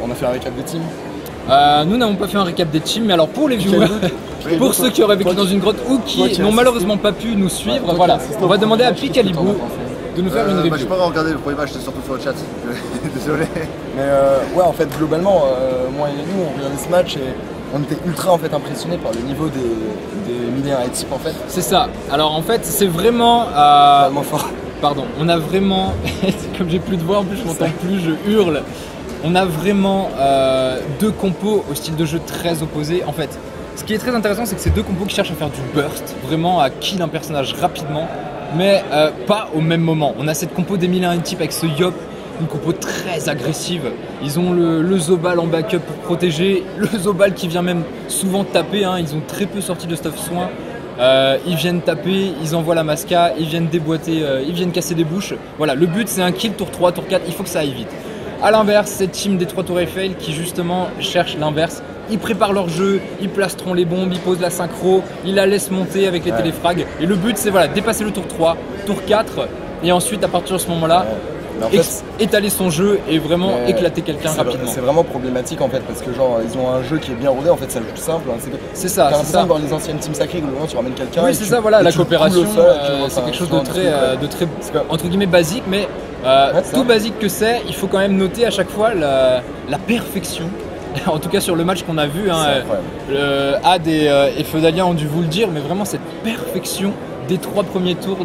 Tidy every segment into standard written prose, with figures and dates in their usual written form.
On a fait un récap des teams. Nous n'avons pas fait un récap des teams, mais alors pour les viewers, pour ceux qui auraient vécu dans une grotte ou qui n'ont malheureusement pas pu nous suivre, voilà, on va demander à Picalibou de nous faire une review. Je peux pas regarder le premier match, c'était surtout sur le chat. Désolé. Mais ouais, en fait, globalement, moi et nous, on regardait ce match et on était ultra en fait impressionnés par le niveau des milliers et types en fait. C'est ça. Alors en fait, c'est vraiment. Vraiment fort. Pardon, on a vraiment. Comme j'ai plus de voix en plus, je m'entends plus, je hurle. On a vraiment deux compos au style de jeu très opposés. En fait, ce qui est très intéressant, c'est que c'est deux compos qui cherchent à faire du burst, vraiment à kill un personnage rapidement, mais pas au même moment. On a cette compo des 1001 type avec ce Yop, une compo très agressive. Ils ont le Zobal en backup pour protéger, le Zobal qui vient même souvent taper, hein. Ils ont très peu sorti de stuff soin. Ils viennent taper, ils envoient la masca, ils viennent déboîter, ils viennent casser des bouches. Voilà, le but c'est un kill tour 3, tour 4, il faut que ça aille vite. A l'inverse, cette team des 3 tours Eiffel qui justement cherche l'inverse. Ils préparent leur jeu, ils placeront les bombes, ils posent la synchro, ils la laissent monter avec les téléfrags. Et le but c'est voilà, dépasser le tour 3, tour 4 et ensuite à partir de ce moment-là, en fait, étaler son jeu et vraiment éclater quelqu'un rapidement. C'est vraiment problématique en fait parce que genre ils ont un jeu qui est bien rodé, en fait ça joue simple. Hein, c'est ça. C'est simple dans les anciennes teams sacrées, globalement tu ramènes quelqu'un. Oui c'est ça, voilà, la coopération c'est quelque chose de très entre guillemets basique, mais tout basique que c'est, il faut quand même noter à chaque fois la perfection. En tout cas sur le match qu'on a vu, hein, Ad et Feudalien ont dû vous le dire, mais vraiment cette perfection des 3 premiers tours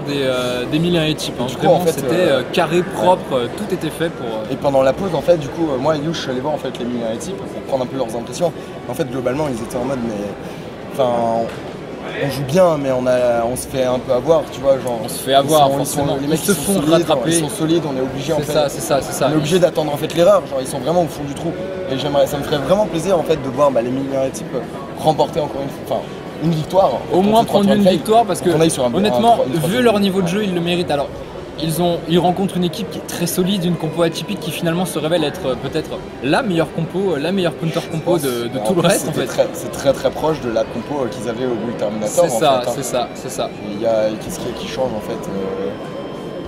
des 1001 types. Hein. Vraiment en fait, c'était carré, propre, tout était fait pour... Et pendant la pause en fait, du coup, moi et You, je suis allé voir en fait les 1001 types pour prendre un peu leurs impressions. En fait globalement ils étaient en mode mais... Enfin, on joue bien mais on se fait un peu avoir, tu vois, genre... On se fait avoir, forcément. Les mecs ils se font rattraper. Ils sont solides, on est obligé en fait... C'est ça. On est obligé d'attendre en fait l'erreur, genre ils sont vraiment au fond du trou. Et ça me ferait vraiment plaisir en fait de voir les 1001 types remporter encore une victoire. Au moins prendre une victoire parce que honnêtement, vu leur niveau de jeu, ils le méritent. Alors, ils rencontrent une équipe qui est très solide, une compo atypique qui finalement se révèle être peut-être la meilleure compo, la meilleure counter compo de tout le reste en fait. C'est très proche de la compo qu'ils avaient au Bull Terminator. C'est ça. Il y a qu'est-ce qui change en fait.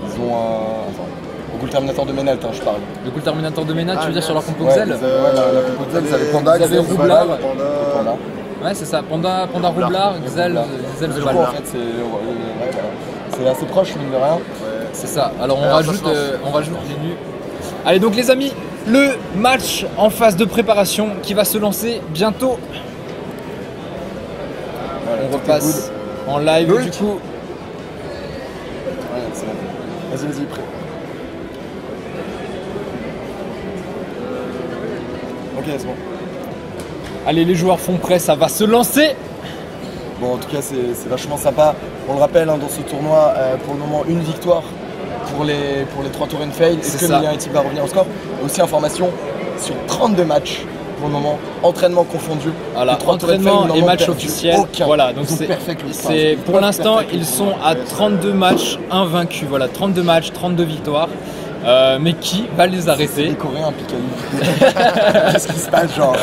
Ils ont au Bull Terminator de Ménalt, je parle. Le Bull Terminator de Ménalt, tu veux dire sur leur compo Xel? La compo Xel, ils avaient Panda, ils avaient Roublard. Panda. Ouais, c'est ça. Panda Roublard, Xel, Zobal. En fait, c'est assez proche, mine de rien. C'est ça. Alors on rajoute les nus. Allez donc les amis, le match en phase de préparation qui va se lancer bientôt. Voilà, on repasse en live du coup. Ouais, c'est bon. Vas-y, prêt. Ok, c'est bon. Allez, les joueurs font prêt, ça va se lancer. Bon, en tout cas, c'est vachement sympa. On le rappelle, hein, dans ce tournoi, pour le moment, une victoire pour les 3 tours and fail. Est-ce que 1001 type va revenir au score? Aussi, information sur 32 matchs pour le moment, entraînement confondu. Voilà, entraînement et match officiel. Voilà, donc c'est pour l'instant, ils sont à 32 matchs invaincus. Voilà, 32 matchs, 32 victoires. Mais qui va les arrêter? C'est des Coréens, Picali. Qu'est-ce qui se passe, genre?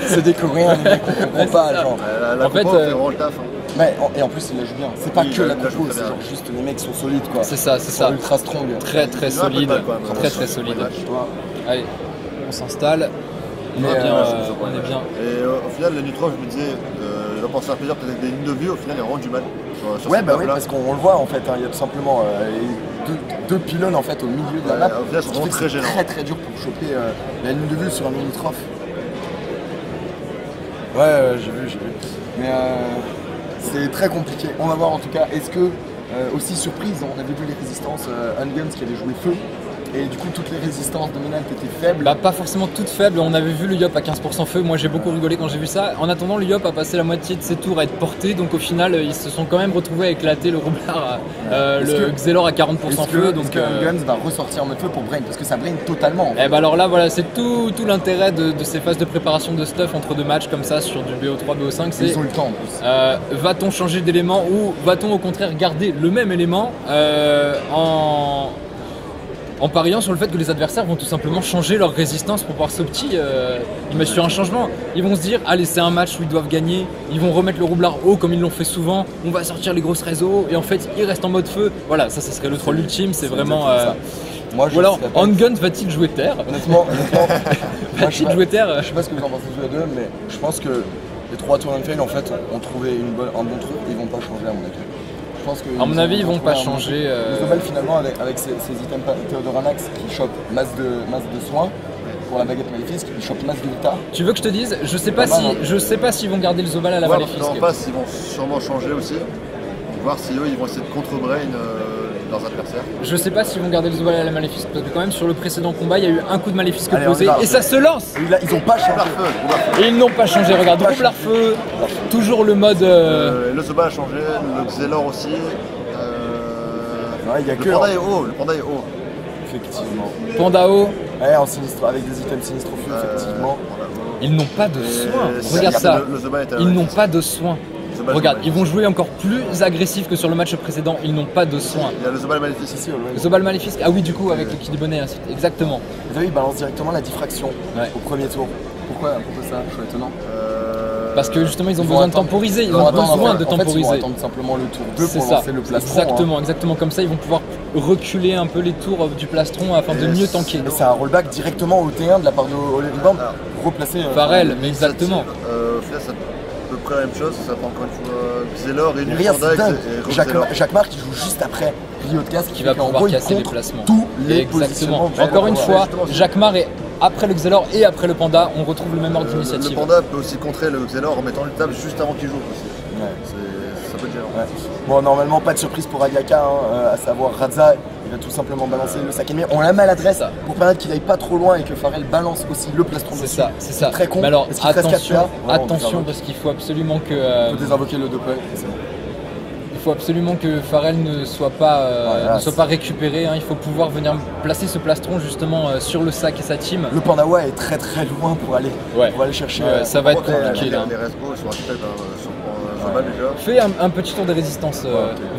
C'est des Coréens, les mecs, on comprend pas, genre. En fait, fait vraiment le taf. Mais, et en plus, ils la jouent bien. C'est pas que la compo, c'est genre juste les mecs sont solides, quoi. C'est ça. Ultra strong. Très solide. Très solide. Allez, on s'installe. On est bien. Et au final, la Nitro, je me disais, il va penser à plaisir peut-être des lignes de vue, au final, il rend du mal. Ouais, bah oui, parce qu'on le voit en fait, il y a tout simplement deux pylônes en fait au milieu de la map. Au final, c'est vraiment très gênant. Très dur pour choper la ligne de vue sur un mini-troph. Ouais, j'ai vu. Mais c'est très compliqué. On va voir en tout cas. Est-ce que, aussi surprise, on avait vu les résistances Unguns qui avaient joué feu. Et du coup, toutes les résistances de Ménalt étaient faibles. Bah, pas forcément toutes faibles. On avait vu le Yop à 15% feu. Moi, j'ai beaucoup rigolé quand j'ai vu ça. En attendant, le Yop a passé la moitié de ses tours à être porté. Donc, au final, ils se sont quand même retrouvés à éclater le Roublard, le Xelor à 40% feu. Donc, Unguns va ressortir en mode feu pour Brain parce que ça Brain totalement. En fait. Et bah, alors là, voilà, c'est tout l'intérêt de ces phases de préparation de stuff entre deux matchs comme ça sur du BO3, BO5. Ils ont le temps en plus. Va-t-on changer d'élément ou va-t-on au contraire garder le même élément en pariant sur le fait que les adversaires vont tout simplement changer leur résistance pour pouvoir s'opti mettre sur un changement. Ils vont se dire, allez, c'est un match où ils doivent gagner, ils vont remettre le Roublard haut comme ils l'ont fait souvent, on va sortir les grosses réseaux et en fait ils restent en mode feu. Voilà, ça serait le troll ultime, c'est vraiment... Moi, ou alors, Unguns va-t-il jouer terre? Honnêtement, Moi, je sais pas- Joueter. Je sais pas ce que vous en pensez tous les deux, mais je pense que les 3 tours and fail en fait ont trouvé un bon truc et ils vont pas changer à mon avis. Je pense que À mon avis, ils vont pas trouvé un bon changer. truc. Le Zobel finalement avec ses items Théodoranax qui chope masse de soins pour la baguette maléfique, qui chope masse de vita. Tu veux que je te dise, je sais pas s'ils vont garder le Zobal à la Maléfique. En face, ils vont sûrement changer aussi. Voir si eux, ils vont essayer de contre-brain leurs adversaires. Je sais pas s'ils vont garder le Zobal à la Maléfique, parce que quand même sur le précédent combat, il y a eu un coup de Maléfique Allez, posé on y va. et ça se lance. Et là, ils ont pas changé. Feu. Et ils n'ont pas changé, regarde, Pas Roublard Feu, toujours le mode... Le Zobal a changé, le Xelor aussi. Ouais, il y a Le que. panda est haut, le panda est haut. Effectivement. Pandao, Ouais, en sinistre, avec des items sinistres feu, effectivement. ils n'ont pas de soins. Regarde Regarde, ça, le Zobal est ils n'ont pas de soins. Zobal, Regarde, Zobal. ils vont jouer encore plus agressif que sur le match précédent, ils n'ont pas de soins. Il y a le Zobal maléfique Si, ici. si, ouais. Zobal Maléfique, ah oui du coup avec le Kid Bonnet, exactement. Vous avez, il balance directement la diffraction Ouais. au premier tour. Pourquoi ça? Je suis étonnant. Parce que justement ils ont Ils besoin vont de attendre- temporiser, ils vont ont attendre, besoin en de fait, ils vont temporiser. attendre simplement le tour 2 C'est pour ça, lancer le plastron. exactement, comme ça ils vont pouvoir reculer un peu les tours du plastron afin de mieux tanker. Et c'est un rollback directement au T1 de la part de Oliver Band pour replacer. Farrell, mais exactement. Au final, c'est à peu près la même chose. Ça prend encore une fois Xelor et Mais une regarde, c'est dingue. Xelor. Jacques Marc qui joue juste après Rio de Casque Qui va pouvoir casser les placements. tous les Exactement. positionnements. Encore une fois, justement, c'est- Jacques Mar est après le Xelor et après le Panda, on retrouve le même ordre Le d'initiative. panda peut aussi contrer le Xelor en mettant une table juste avant qu'il joue aussi. Ouais. Ça peut être gênant. Ouais. Bon, normalement, pas de surprise pour Ayaka, à savoir Radza. Il va tout simplement balancer le sac ennemi. On la maladresse C'est ça. pour permettre qu'il aille pas trop loin et que Farrell balance aussi le plastron C'est dessus. ça, c'est ça. Très con. Mais alors Est-ce qu'il te reste attention, 4 K? Vraiment, attention on parce qu'il faut absolument que peut désinvoquer le doppel. C'est bon. il faut absolument que Farrell ne soit pas Voilà, ne soit pas récupéré. Hein. Il faut pouvoir venir placer ce plastron justement sur le sac et sa team. Le Pandawa est très très loin pour aller Ouais. chercher. Ouais, ça va être Par contre, compliqué là. Les restos sont assez faibles sur Zobal déjà. Fais un petit tour de résistance,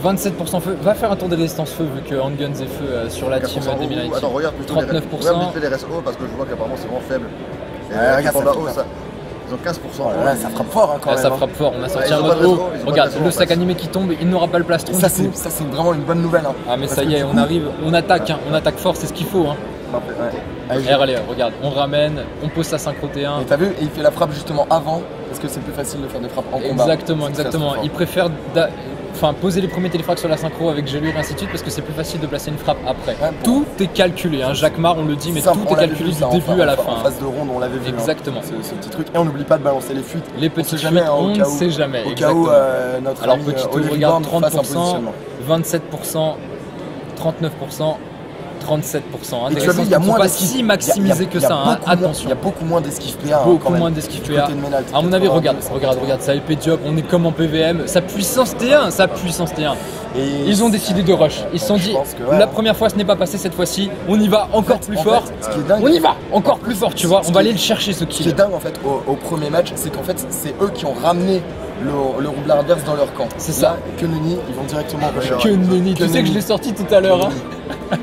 27% feu. Va faire un tour de résistance feu vu que Handguns est feu sur la team 4% des Milan. Attends, regarde plutôt 39%. regarde vite fait les restos parce que je vois qu'apparemment c'est vraiment faible. Et Ouais, les regarde, pandas ça hauts, fait ça. Ils ont 15%. Oh là là, ça frappe fort hein, quand Ah, même. ça hein. frappe fort, on a sorti ils un ont mode pas de haut. réseau, ils ont pas Regarde, de réseau, le en sac fait. animé qui tombe, il n'aura pas le plastron Ça, du tout. c'est vraiment une bonne nouvelle. Hein. Ah mais Parce ça y que est, du on coup- arrive, on attaque, hein, on attaque fort, c'est ce qu'il faut. Hein. Ouais. Allez, Allez, regarde, on ramène, on pose sa synchro T1. Et t'as vu, et il fait la frappe justement avant, parce que c'est plus facile de faire des frappes en combat. Exactement, C'est très, exactement. très fort. Il préfère poser les premiers téléfracs sur la synchro avec gelure et ainsi de suite parce que c'est plus facile de placer une frappe après. Ouais, bon. Tout est calculé, hein. Jacques Mar on le dit, mais Simple, tout on est l'avait calculé vu, du ça, début à la En fin. phase de ronde, on l'avait vu. Exactement. Ce petit truc. Et on n'oublie pas de balancer les fuites. Les On sait petites jamais, fuites, hein, on au ne cas où- sait jamais. Au cas où exactement. notre Alors ami petit tour, Oliver regarde, Band fasse un 30%, positionnement. 27%, 39%, 37%. Hein. Et Des tu as vu, il y a réponses qui ne sont moins pas d'esquive. si maximisées que ça, hein. Attention. Il y a beaucoup moins d'esquive PA. hein, Beaucoup quand même. moins d'esquive Du PA. côté de Ménal, À mon avis, 80, regarde, 180. ça épée job, on est comme en PVM, sa puissance T1, sa puissance T1. Et Ils ont décidé de rush. Ils se sont je dit, pense que, ouais, la hein. première fois ce n'est pas passé, cette fois-ci, on y va encore En fait, plus en fort. fait, ce qui est dingue, On y va encore plus fort, tu vois. On va aller le chercher ce Ce qui est kill. dingue en fait au premier match, c'est qu'en fait c'est eux qui ont ramené le roublard adverse dans leur camp. C'est Là, ça. Que Nuni, ils vont directement rusher. Que nenni, tu Que sais que nenni. je l'ai sorti tout à l'heure. Hein.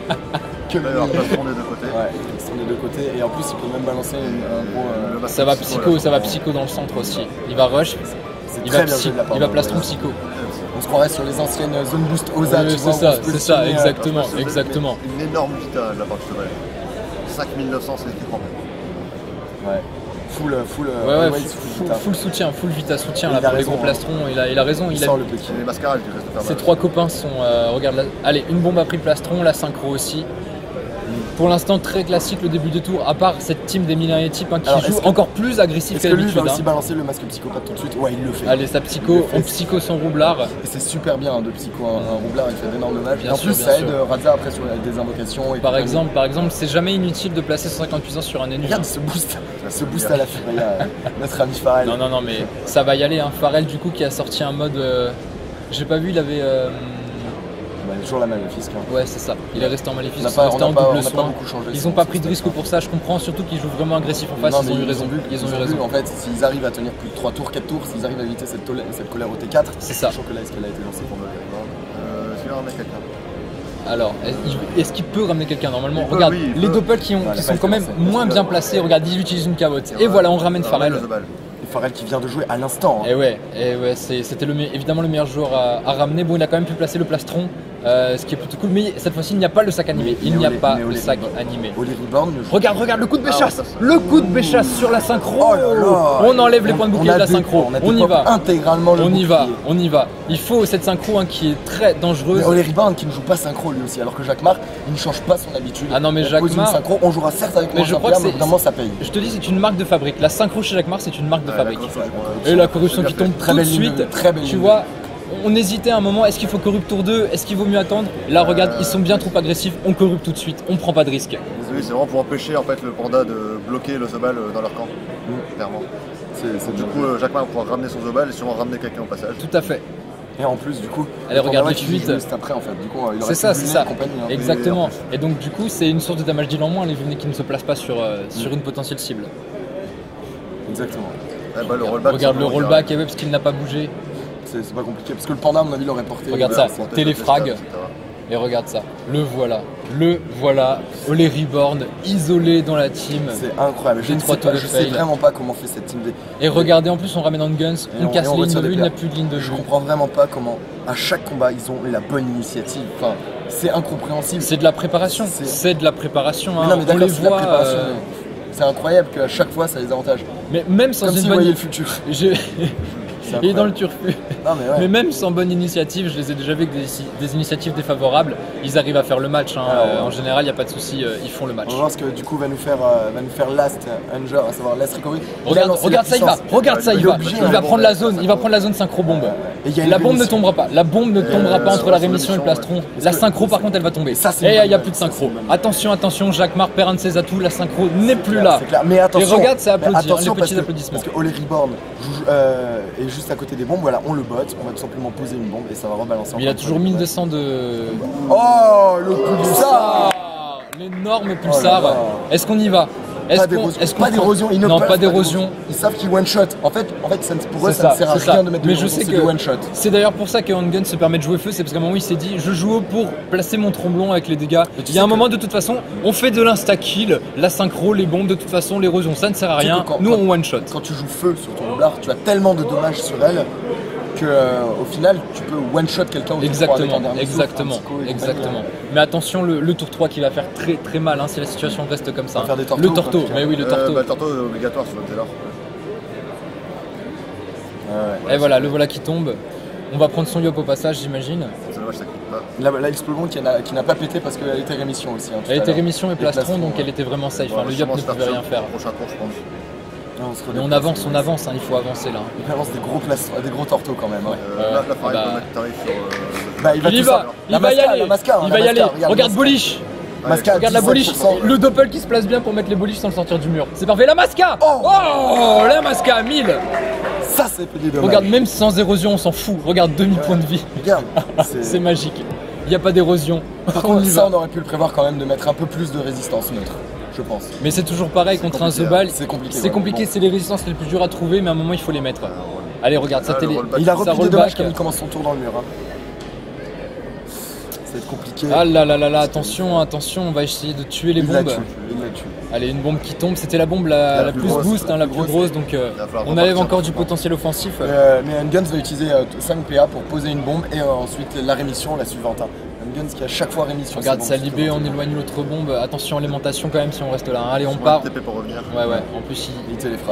Que Alors, Nuni. plastron des deux côtés. Ouais, ils sont des deux côtés et en plus il peut même balancer un gros. Le masque Ça va psycho, psycho, là, ça va psycho dans le centre aussi. Il va rush, C'est il très va, bien joué de la part il va de- plastron psycho. On se croirait sur les anciennes zone boost OSA, tu C'est vois, ça, on se c'est positionnait, ça, exactement, Parce que c'est exactement. Une énorme vita de la part de Cheval. 5900, c'est ce qu'il prend. Ouais. Full, Ouais, ouais, always full, vita. full soutien, full vita soutien Il là a pour les raison, gros hein. plastrons. Il a raison. Il Il a, sort le petit. C'est les mascarades qui restent de faire Ces mal. trois copains sont. Regarde là. Allez, une bombe a pris plastron, la synchro aussi. Pour l'instant, très classique le début de tour, à part cette team des Milan et types qui Alors, joue est-ce que- encore plus agressif Est-ce qu'à que lui il va l'habitude. aussi balancer le masque psychopathe tout de suite? Ouais, il le fait. Allez, sa psycho, on psycho son roublard. Et c'est super bien hein, de psycho un roublard, il fait d'énormes dommages. Bien Et en sûr, plus, bien ça sûr. aide Radza après sur des invocations. Et Par compagnie. exemple, c'est jamais inutile de placer 150 puissance sur un ennemi. Regarde ce boost à la Furia, notre ami Farrell. Non, mais ça va y aller. Hein. Farrell, du coup, qui a sorti un mode. J'ai pas vu, il avait. Bah, il y a toujours la maléfique. Hein. Ouais, c'est ça. Il est resté en maléfice, On n'a ils pas- sont restés on en n'a pas- double on n'a pas soin. beaucoup changé Ils sur n'ont pas ce pris de risque step, pour ça. Je comprends surtout qu'ils jouent vraiment agressif en face. Non, Ils mais ont eu raison. vu, Ils ont eu vu, raison. en fait, s'ils arrivent à tenir plus de 3 tours, 4 tours, s'ils arrivent à éviter cette colère au T4, C'est ça. sachant que là, est-ce qu'elle a été lancée pour Est-ce qu'il va ramener quelqu'un? Alors, est-ce qu'il peut ramener quelqu'un normalement? Il peut, Regarde, oui, il les peut. doppels qui Ouais, sont quand même c'est- moins bien placés. Regarde, ils utilisent une cavote. Et voilà, on ramène Farrell. Le Zobal. Et Farrell qui vient de jouer à l'instant. Hein. Et ouais, c'était évidemment le meilleur joueur à ramener. Bon, il a quand même pu placer le plastron ce qui est plutôt cool. Mais cette fois-ci, il n'y a pas le sac animé. Il n'y a pas le sac animé. Oli Reborn. Regarde le coup de Béchasse. Le coup de Béchasse sur la synchro. Oh là là. On enlève les points de bouclier de la synchro. On y va. Intégralement le On y va. Il faut cette synchro qui est très dangereuse. Mais Oli Reborn qui ne joue pas synchro lui aussi, alors que Jacquemart, il ne change pas son habitude. Ah non, mais Jacquemart, synchro, on jouera certes avec moi, je crois que mais vraiment ça paye. Je te dis, c'est une marque de fabrique. La synchro chez Jacquemart, c'est une marque de fabrique. Et la corruption qui tombe tout de suite. Tu vois. On hésitait un moment, est-ce qu'il faut corrupt tour 2, est-ce qu'il vaut mieux attendre? Là regarde, ils sont bien trop agressifs, on corrupt tout de suite, on prend pas de risque. Désolé, c'est vraiment pour empêcher en fait le panda de bloquer le Zobal dans leur camp, clairement. Du coup, Jacquemart pourra ramener son Zobal et sûrement ramener quelqu'un au passage. Tout à fait. Et en plus, du coup, allez, regarde les fuites. Juste après, en fait. Du coup, c'est ça. Exactement. Et donc, du coup, c'est une source de damage deal en moins, les Vulnés qui ne se placent pas sur une potentielle cible. Exactement. Regarde le rollback et parce qu'il n'a pas bougé. C'est pas compliqué parce que le panda à mon avis l'aurait porté. Regarde ça, téléfrag. Et regarde ça, le voilà, Oli Reborn isolé dans la team. C'est incroyable, je sais vraiment pas comment fait cette team D. Et regardez, en plus on ramène en guns, on casse les lignes de vue, il n'y a plus de ligne de vue. Je comprends vraiment pas comment à chaque combat ils ont la bonne initiative. Enfin, c'est incompréhensible. C'est de la préparation, c'est de la préparation. Hein. Non mais d'accord, c'est de la préparation. C'est incroyable qu'à chaque fois ça les avantage. Mais même sans comme une s'ils voyaient le futur. Et dans le turfu. Non, mais même sans bonne initiative, je les ai déjà vus avec des initiatives défavorables, ils arrivent à faire le match. Hein. En général, il n'y a pas de souci, ils font le match. On va voir ce que du coup va nous faire Last Hunger, à savoir Last Recovery. Regarde ça, il va prendre la zone, synchro bombe. La bombe ne tombera pas, entre la rémission et le plastron. La synchro par contre elle va tomber. Et il n'y a plus de synchro. Attention, Jacquemart perd un de ses atouts, la synchro n'est plus là. Mais attention, et regarde, ça applaudit, les petits applaudissements. Parce que Oli Reborn est juste à côté des bombes, voilà, on le bot, on va tout simplement poser une bombe et ça va rebalancer. Mais il a toujours 1200 de... Oh, le pulsar, l'énorme pulsar. Est-ce qu'on y va? Pas d'érosion, ils ne non, peuvent pas d'érosion. Ils savent qu'ils one shot. En fait pour eux, ça ne sert à rien de mettre mais je sais que one shot. C'est d'ailleurs pour ça que Handgun se permet de jouer feu, c'est parce qu'à un moment il s'est dit je joue haut pour placer mon tromblon avec les dégâts. Il y a un moment de toute façon, on fait de l'insta-kill, la synchro, les bombes, de toute façon l'érosion ça ne sert à rien. Nous on one shot. Quand tu joues feu sur ton doublard, tu as tellement de dommages sur elle que au final tu peux one shot quelqu'un. Exactement. Mais attention le tour 3 qui va faire très très mal hein, si la situation reste comme ça. Le torto, mais oui le torto. Le torto est obligatoire sur le Taylor. Et voilà, le voilà qui tombe. On va prendre son yop au passage, j'imagine. C'est dommage, ça coûte pas. Là, Explosion qui n'a pas pété parce qu'elle était rémission aussi. Hein, elle était rémission et plastron, donc elle était vraiment safe. Le yop ne pouvait rien faire. Prochain tour, je pense. Mais on avance, hein, il faut avancer là. Il avance des gros tortos quand même. Là, pareil, il va y aller. Regarde Bolish. Regarde la Bolish, le doppel qui se place bien pour mettre les Bolish sans le sortir du mur. C'est parfait, la Masca. Oh, la Masca, 1000. Ça c'est petit dommage. Regarde, même sans érosion, on s'en fout. Regarde, demi-point de vie. Regarde, c'est magique. Il n'y a pas d'érosion. Par contre, ça on aurait pu le prévoir quand même de mettre un peu plus de résistance neutre. Je pense. Mais c'est toujours pareil contre un Zobal. C'est compliqué. C'est compliqué, c'est les résistances les plus dures à trouver, mais à un moment il faut les mettre. Allez, regarde, ça télé. Il a repris des dommages comme il commence son tour dans le mur. Ça va être compliqué. Ah là, attention, on va essayer de tuer les bombes. Il l'a tué. Allez, une bombe qui tombe, c'était la bombe la plus boost, la plus grosse, donc on avait encore du potentiel offensif. Mais Handguns va utiliser 5 PA pour poser une bombe et ensuite la rémission, la suivante. Handguns qui a chaque fois rémission. Regarde, ça libé, on éloigne l'autre bombe. Attention à l'alimentation quand même si on reste là. Allez, on part. TP pour revenir. Ouais. En plus,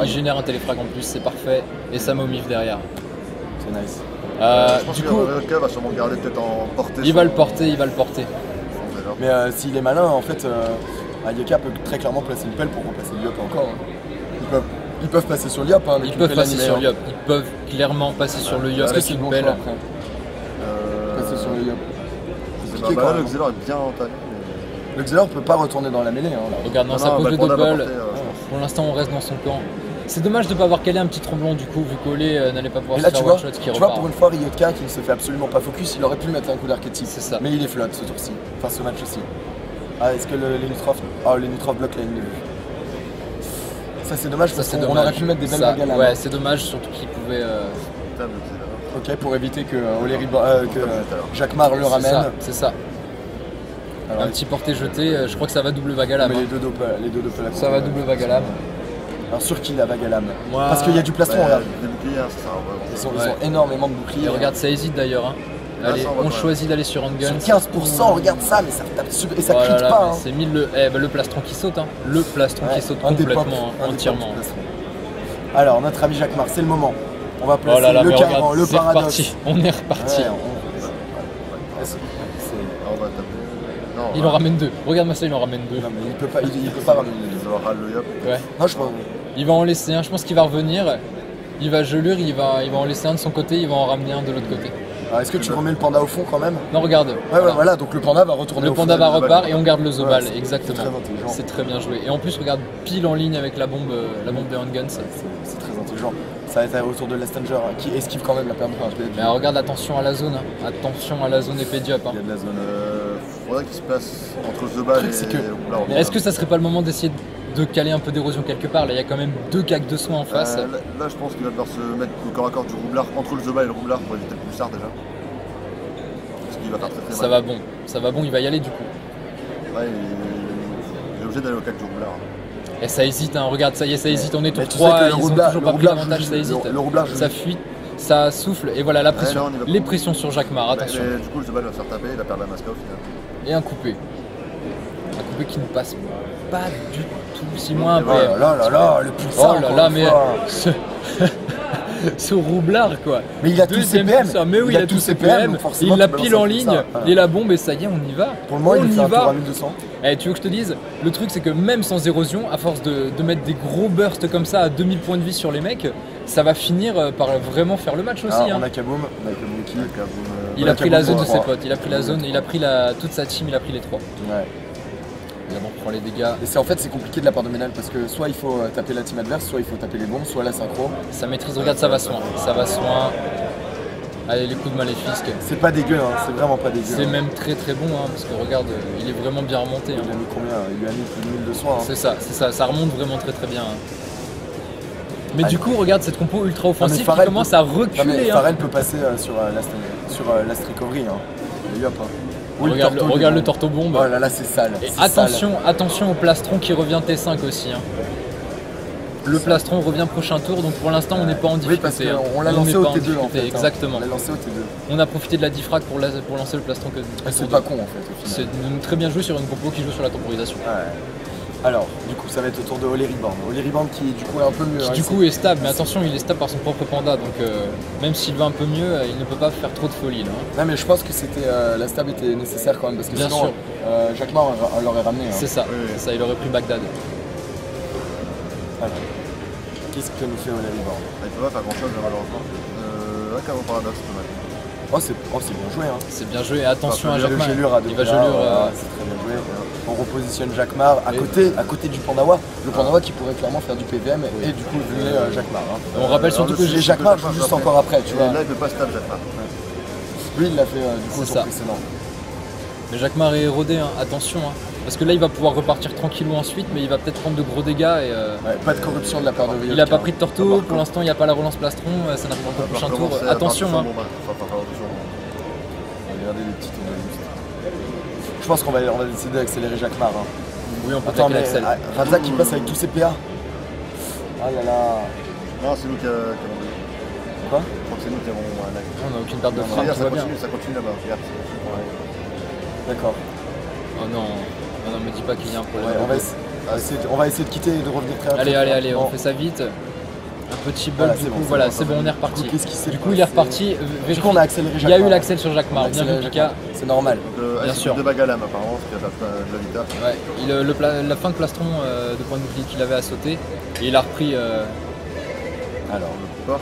il génère un téléfrag en plus, c'est parfait. Et ça momif derrière. C'est nice. Du coup, Vodka va sûrement garder peut-être en portée. Il va le porter. Mais s'il est malin, en fait, Ayeka peut très clairement placer une pelle pour remplacer le Yop encore. Ils peuvent passer sur le Yop. Ils peuvent passer sur le Yop. Ils peuvent clairement passer sur le Yop avec une pelle. Passer sur le Yop. Le Xelor est bien entamé. Le Xelor peut pas retourner dans la mêlée. Regarde, ça pose le double. Pour l'instant, on reste dans son camp. C'est dommage de ne pas avoir calé un petit tromblon du coup, vu qu'Olé n'allait pas pouvoir se faire one shot qui repart. Tu vois, pour une fois, Ryotka qui ne se fait absolument pas focus, il aurait pu mettre un coup d'archétype. C'est ça. Mais il est flotte ce tour-ci, enfin ce match aussi. Ah, est-ce que les Nutrof bloquent la ligne de vue? Ça c'est dommage parce qu'on aurait pu mettre des belles Vagalames. Ouais, c'est dommage, surtout qu'il pouvait. Ok, pour éviter que Jacquemart le ramène. C'est ça. Alors, un petit porté-jeté, je crois que ça va double Vagalame. Mais les deux doppels. Ça va double Vagalame. Alors sur qui la Vagalame? Parce qu'il y a du plastron là. Des boucliers, c'est ça. Ils ont énormément de boucliers. Et regarde, ça hésite d'ailleurs. Allez, ça, on va on quand même. choisit d'aller sur Handguns. Sur 15%, regarde ça, mais ça tape et ça Oh là crit là, pas. mais Hein. c'est 1000 le plastron qui saute, hein. Le plastron qui saute un des complètement, pop, un des entièrement. pop, alors, notre ami Jacquemart, c'est le moment. On va placer Oh là là, le mais cadran, regarde, le c'est paradoxe. reparti. On est reparti. Ouais, On va taper. Non, Il en ramène 2. Regarde-moi ça, il en ramène 2. non, mais il peut pas ramener les deux. Il aura le yop. Ouais. Non, je pense. Il va en laisser un, je pense qu'il va revenir. Il va gelure, il va en laisser un de son côté, il va en ramener un de l'autre côté. Alors, est-ce que tu remets le panda au fond quand même? Non, regarde. Ouais, voilà, donc le panda va retourner Le au fond. panda va le repart Zobal. et on garde le Zobal, Ouais, c'est exactement. très intelligent. C'est très bien joué. Et en plus, regarde, pile en ligne avec la bombe de Handguns. C'est très intelligent. Ça va être autour de l'Estanger hein, qui esquive quand même la perte de punch. Mais regarde, attention à la zone. Hein. Attention à la zone épée diop. Hein. Il y a de la zone. Faudrait qu'il se place entre The Ball Le truc, et c'est que- Roublard. Mais est-ce que ça serait pas le moment d'essayer de caler un peu d'érosion quelque part? Là, il y a quand même 2 cacs de soin en face. Là, je pense qu'il va devoir se mettre au corps à corps du Roublard entre le The Ball et le Roublard pour éviter le pulsar déjà. Parce qu'il va faire très très Ça mal. va bon, il va y aller du coup. Ouais, il est obligé d'aller au cac du Roublard. Et ça hésite, hein. Regarde, ça y est, ça hésite. On est Mais tous tu sais 3, que le ils ont Roublard- toujours le pas pris Roublard l'avantage, joue- ça hésite. le Roublard joue- Ça fuit, ça souffle, et voilà la pression. là, on y va Les pas. pressions sur Jacquemart, attention. Mais du coup, le The Ball va se faire taper, il va perdre la masque au final. Et un coupé. Un coupé qui ne passe pas du tout. 6 mois un Et peu. voilà. Oh là là, le pulsar. Oh là encore là, une mais fois. ce Roublard quoi. Mais il a tout Deuxième CPM. pulsar. Mais oui, il a tout CPM. donc forcément, Il la tu balances pile en un ligne, pulsar. Voilà. et la bombe, et ça y est, on y va. Pour le moment, on il y fait un tour va. à 1200. Eh, tu veux que je te dise, le truc c'est que même sans érosion, à force de mettre des gros bursts comme ça à 2000 points de vie sur les mecs, ça va finir par vraiment faire le match aussi. Alors, hein. on a Kaboom qui. Il on a a pris la Kaboom zone de trois. ses potes, il a pris la zone, il a pris toute sa team, il a pris les 3. Ouais. Il en prend les dégâts. Et c'est en fait c'est compliqué de la part de Ménal parce que soit il faut taper la team adverse, soit il faut taper les bombes, soit la synchro. Ça maîtrise, regarde, ça va soin. Ça va soin. Allez, les coups de maléfisque. C'est pas dégueu, hein, c'est vraiment pas dégueu. C'est hein. même très très bon, hein, parce que regarde, il est vraiment bien remonté. Il hein. lui a mis combien? Il lui a mis plus de 1000 de soins. Hein. C'est ça, ça remonte vraiment très très bien. hein. Mais Allez. du coup, regarde cette compo ultra offensive qui Farrell commence peut- à Non, mais reculer. hein. Farrell peut passer sur Last Recovery. Hein. Et hop, hein. Ou Regarde, Torto, regarde lui, le torto bombe. Oh là là, c'est sale. Et c'est attention au plastron qui revient T5 aussi. hein. Le plastron revient prochain tour, donc pour l'instant on n'est pas en sale. Oui, parce difficulté. hein. qu'on l'a On lancé n'est au pas en T2 en difficulté, fait. exactement. On l'a lancé au T2. On a profité de la diffrac pour lancer le plastron que. C'est pas con en fait au C'est final. très bien joué sur une compo qui joue sur la temporisation. Ouais. Alors, du coup, ça va être au tour de Holy Reborn. Holy Reborn qui du coup est un peu mieux. Qui hein, du c'est- coup est stable, mais attention, il est stable par son propre panda, donc même s'il va un peu mieux, il ne peut pas faire trop de folie là. hein. Non mais je pense que c'était la stab était nécessaire quand même parce que Bien sinon sûr. Jacquemart on l'aurait ramené. Hein. C'est ça, Oui, oui. c'est ça, il aurait pris Bagdad. Alors, qu'est-ce que nous fait Holy Reborn? Il peut pas faire grand chose malheureusement. Un carreau paradoxe, c'est pas mal. Oh c'est bien joué hein. C'est bien joué, attention à Le Jacquemart. gelure à deux Il va PA, gelure. voilà, c'est très bien joué. On repositionne Jacquemart à côté du Pandawa. Le Pandawa qui pourrait clairement faire du PVM et du coup venir Jacquemart. Hein. On rappelle surtout alors, que le Et Jacquemart joue juste encore après, tu vois. Là, il peut pas stab Jacquemart. Lui il l'a fait du coup au C'est tour ça. précédent. Mais Jacquemart est érodé, hein, attention. hein. Parce que là il va pouvoir repartir tranquillou ensuite, mais il va peut-être prendre de gros dégâts. Et, Ouais, pas de corruption de la part de il a pas pris de torto, pour l'instant il n'y a pas la relance plastron, ça n'a pas encore le prochain tour. Attention, hein. Regardez les petits tours de juste. Je pense qu'on va décider d'accélérer Jacquemart. Hein. Oui, on peut Attends, attaquer mais l'Axel. Razak qui passe avec tous ses PA. Ah là là. Non, c'est nous qui avons. Quoi? Je crois que c'est nous qui avons un acte. On n'a aucune perte de Non, frappe, regarde, tout va bien. ça continue là-bas. Regarde. D'accord. Oh non, non, me dis pas qu'il y a un problème. Ouais, on va essayer de quitter et de revenir très Allez, rapidement. allez, on Bon. fait ça vite. Un petit bug, Voilà, du c'est coup, bon, voilà, c'est c'est bon, bon, on est Du reparti. coup, qu'est-ce qui s'est Du coup, il est passé? reparti. Du coup, on a accéléré Il y Jacquemart. a eu l'accel sur Jacquemart, On a bien accéléré vu Pika. Jacquemart. C'est normal. Bien sûr. De Bagalam apparemment, ce qui a fait de la vita. Ouais, la fin de plastron de point de bouclier qu'il avait à sauter. Et il a repris. Alors, Le porte.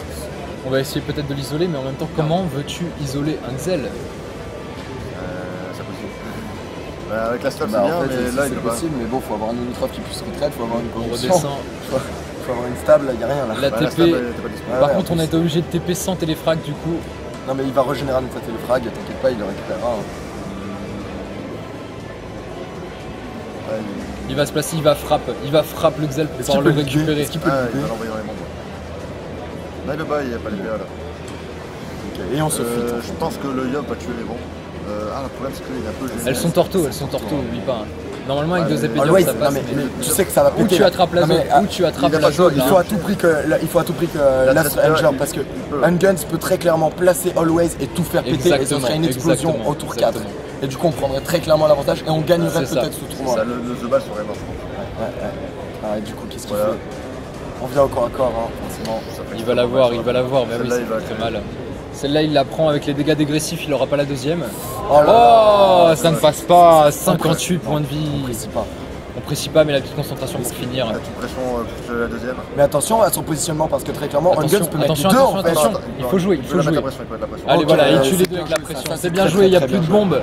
On va essayer peut-être de l'isoler, mais en même temps, comment veux-tu isoler un Xel? C'est possible. Bah, avec la stop, c'est bah, bien, en fait, mais là, il c'est peut pas. possible, mais bon, faut avoir un Unitrop qui puisse retraite, faut avoir une On corruption, redescend. faut avoir une stable, il n'y a rien là. La Bah, TP. stop, elle était pas disponible. Ouais, Par ouais, contre, en on a plus. été obligé de TP sans téléfrag, du coup. Non, mais il va régénérer notre téléfrag, t'inquiète pas, il le récupérera. Hein. Ouais, Il va se placer, il va frappe le Xel pour Est-ce pouvoir qu'il le peut le guider? récupérer. Est-ce qu'il peut Ah, le il guider? va l'envoyer dans les membres. Là, le bas, il n'y a pas les PA là. Ok, et on se fuit. Je pense que le Yop va tuer les bons. Le problème, c'est qu'il est un peu gêné. Elles sont torto, oublie pas. hein. Normalement, avec 2 épées Always, d'or, ça passe. mais tu sais que ça va Ou péter. tu attrapes la Non, zone, mais, ou tu attrapes il a la pas zone. de il faut à tout prix que Last Ranger, parce que Unguns peut très clairement placer Always et tout faire péter, et ce serait une explosion au tour 4. Et du coup, on prendrait très clairement l'avantage et on gagnerait peut-être ce tournoi. Ça, le The Ball serait mort, je pense. Ah, et du coup, qu'est-ce qu'il fait? On vient au corps à corps, hein, forcément. Il va l'avoir, mais oui, Celle-là, c'est très mal. Celle-là, il la prend avec les dégâts dégressifs, il aura pas la deuxième. Oh là là. Ça ne passe pas, 58 points de vie. On précise pas. On précise pas, mais la petite concentration pour finir. La petite pression pour la deuxième. Mais attention à son positionnement parce que très clairement, Unguns peut mettre attention, deux attention, en fait. attention. Il faut jouer, il faut peut mettre jouer. la pression, il peut mettre la pression. Allez, Ok, voilà, il c'est tue les deux bien avec la joué, pression. ça, C'est c'est bien très, joué, il n'y a très plus de bien joué. bombes.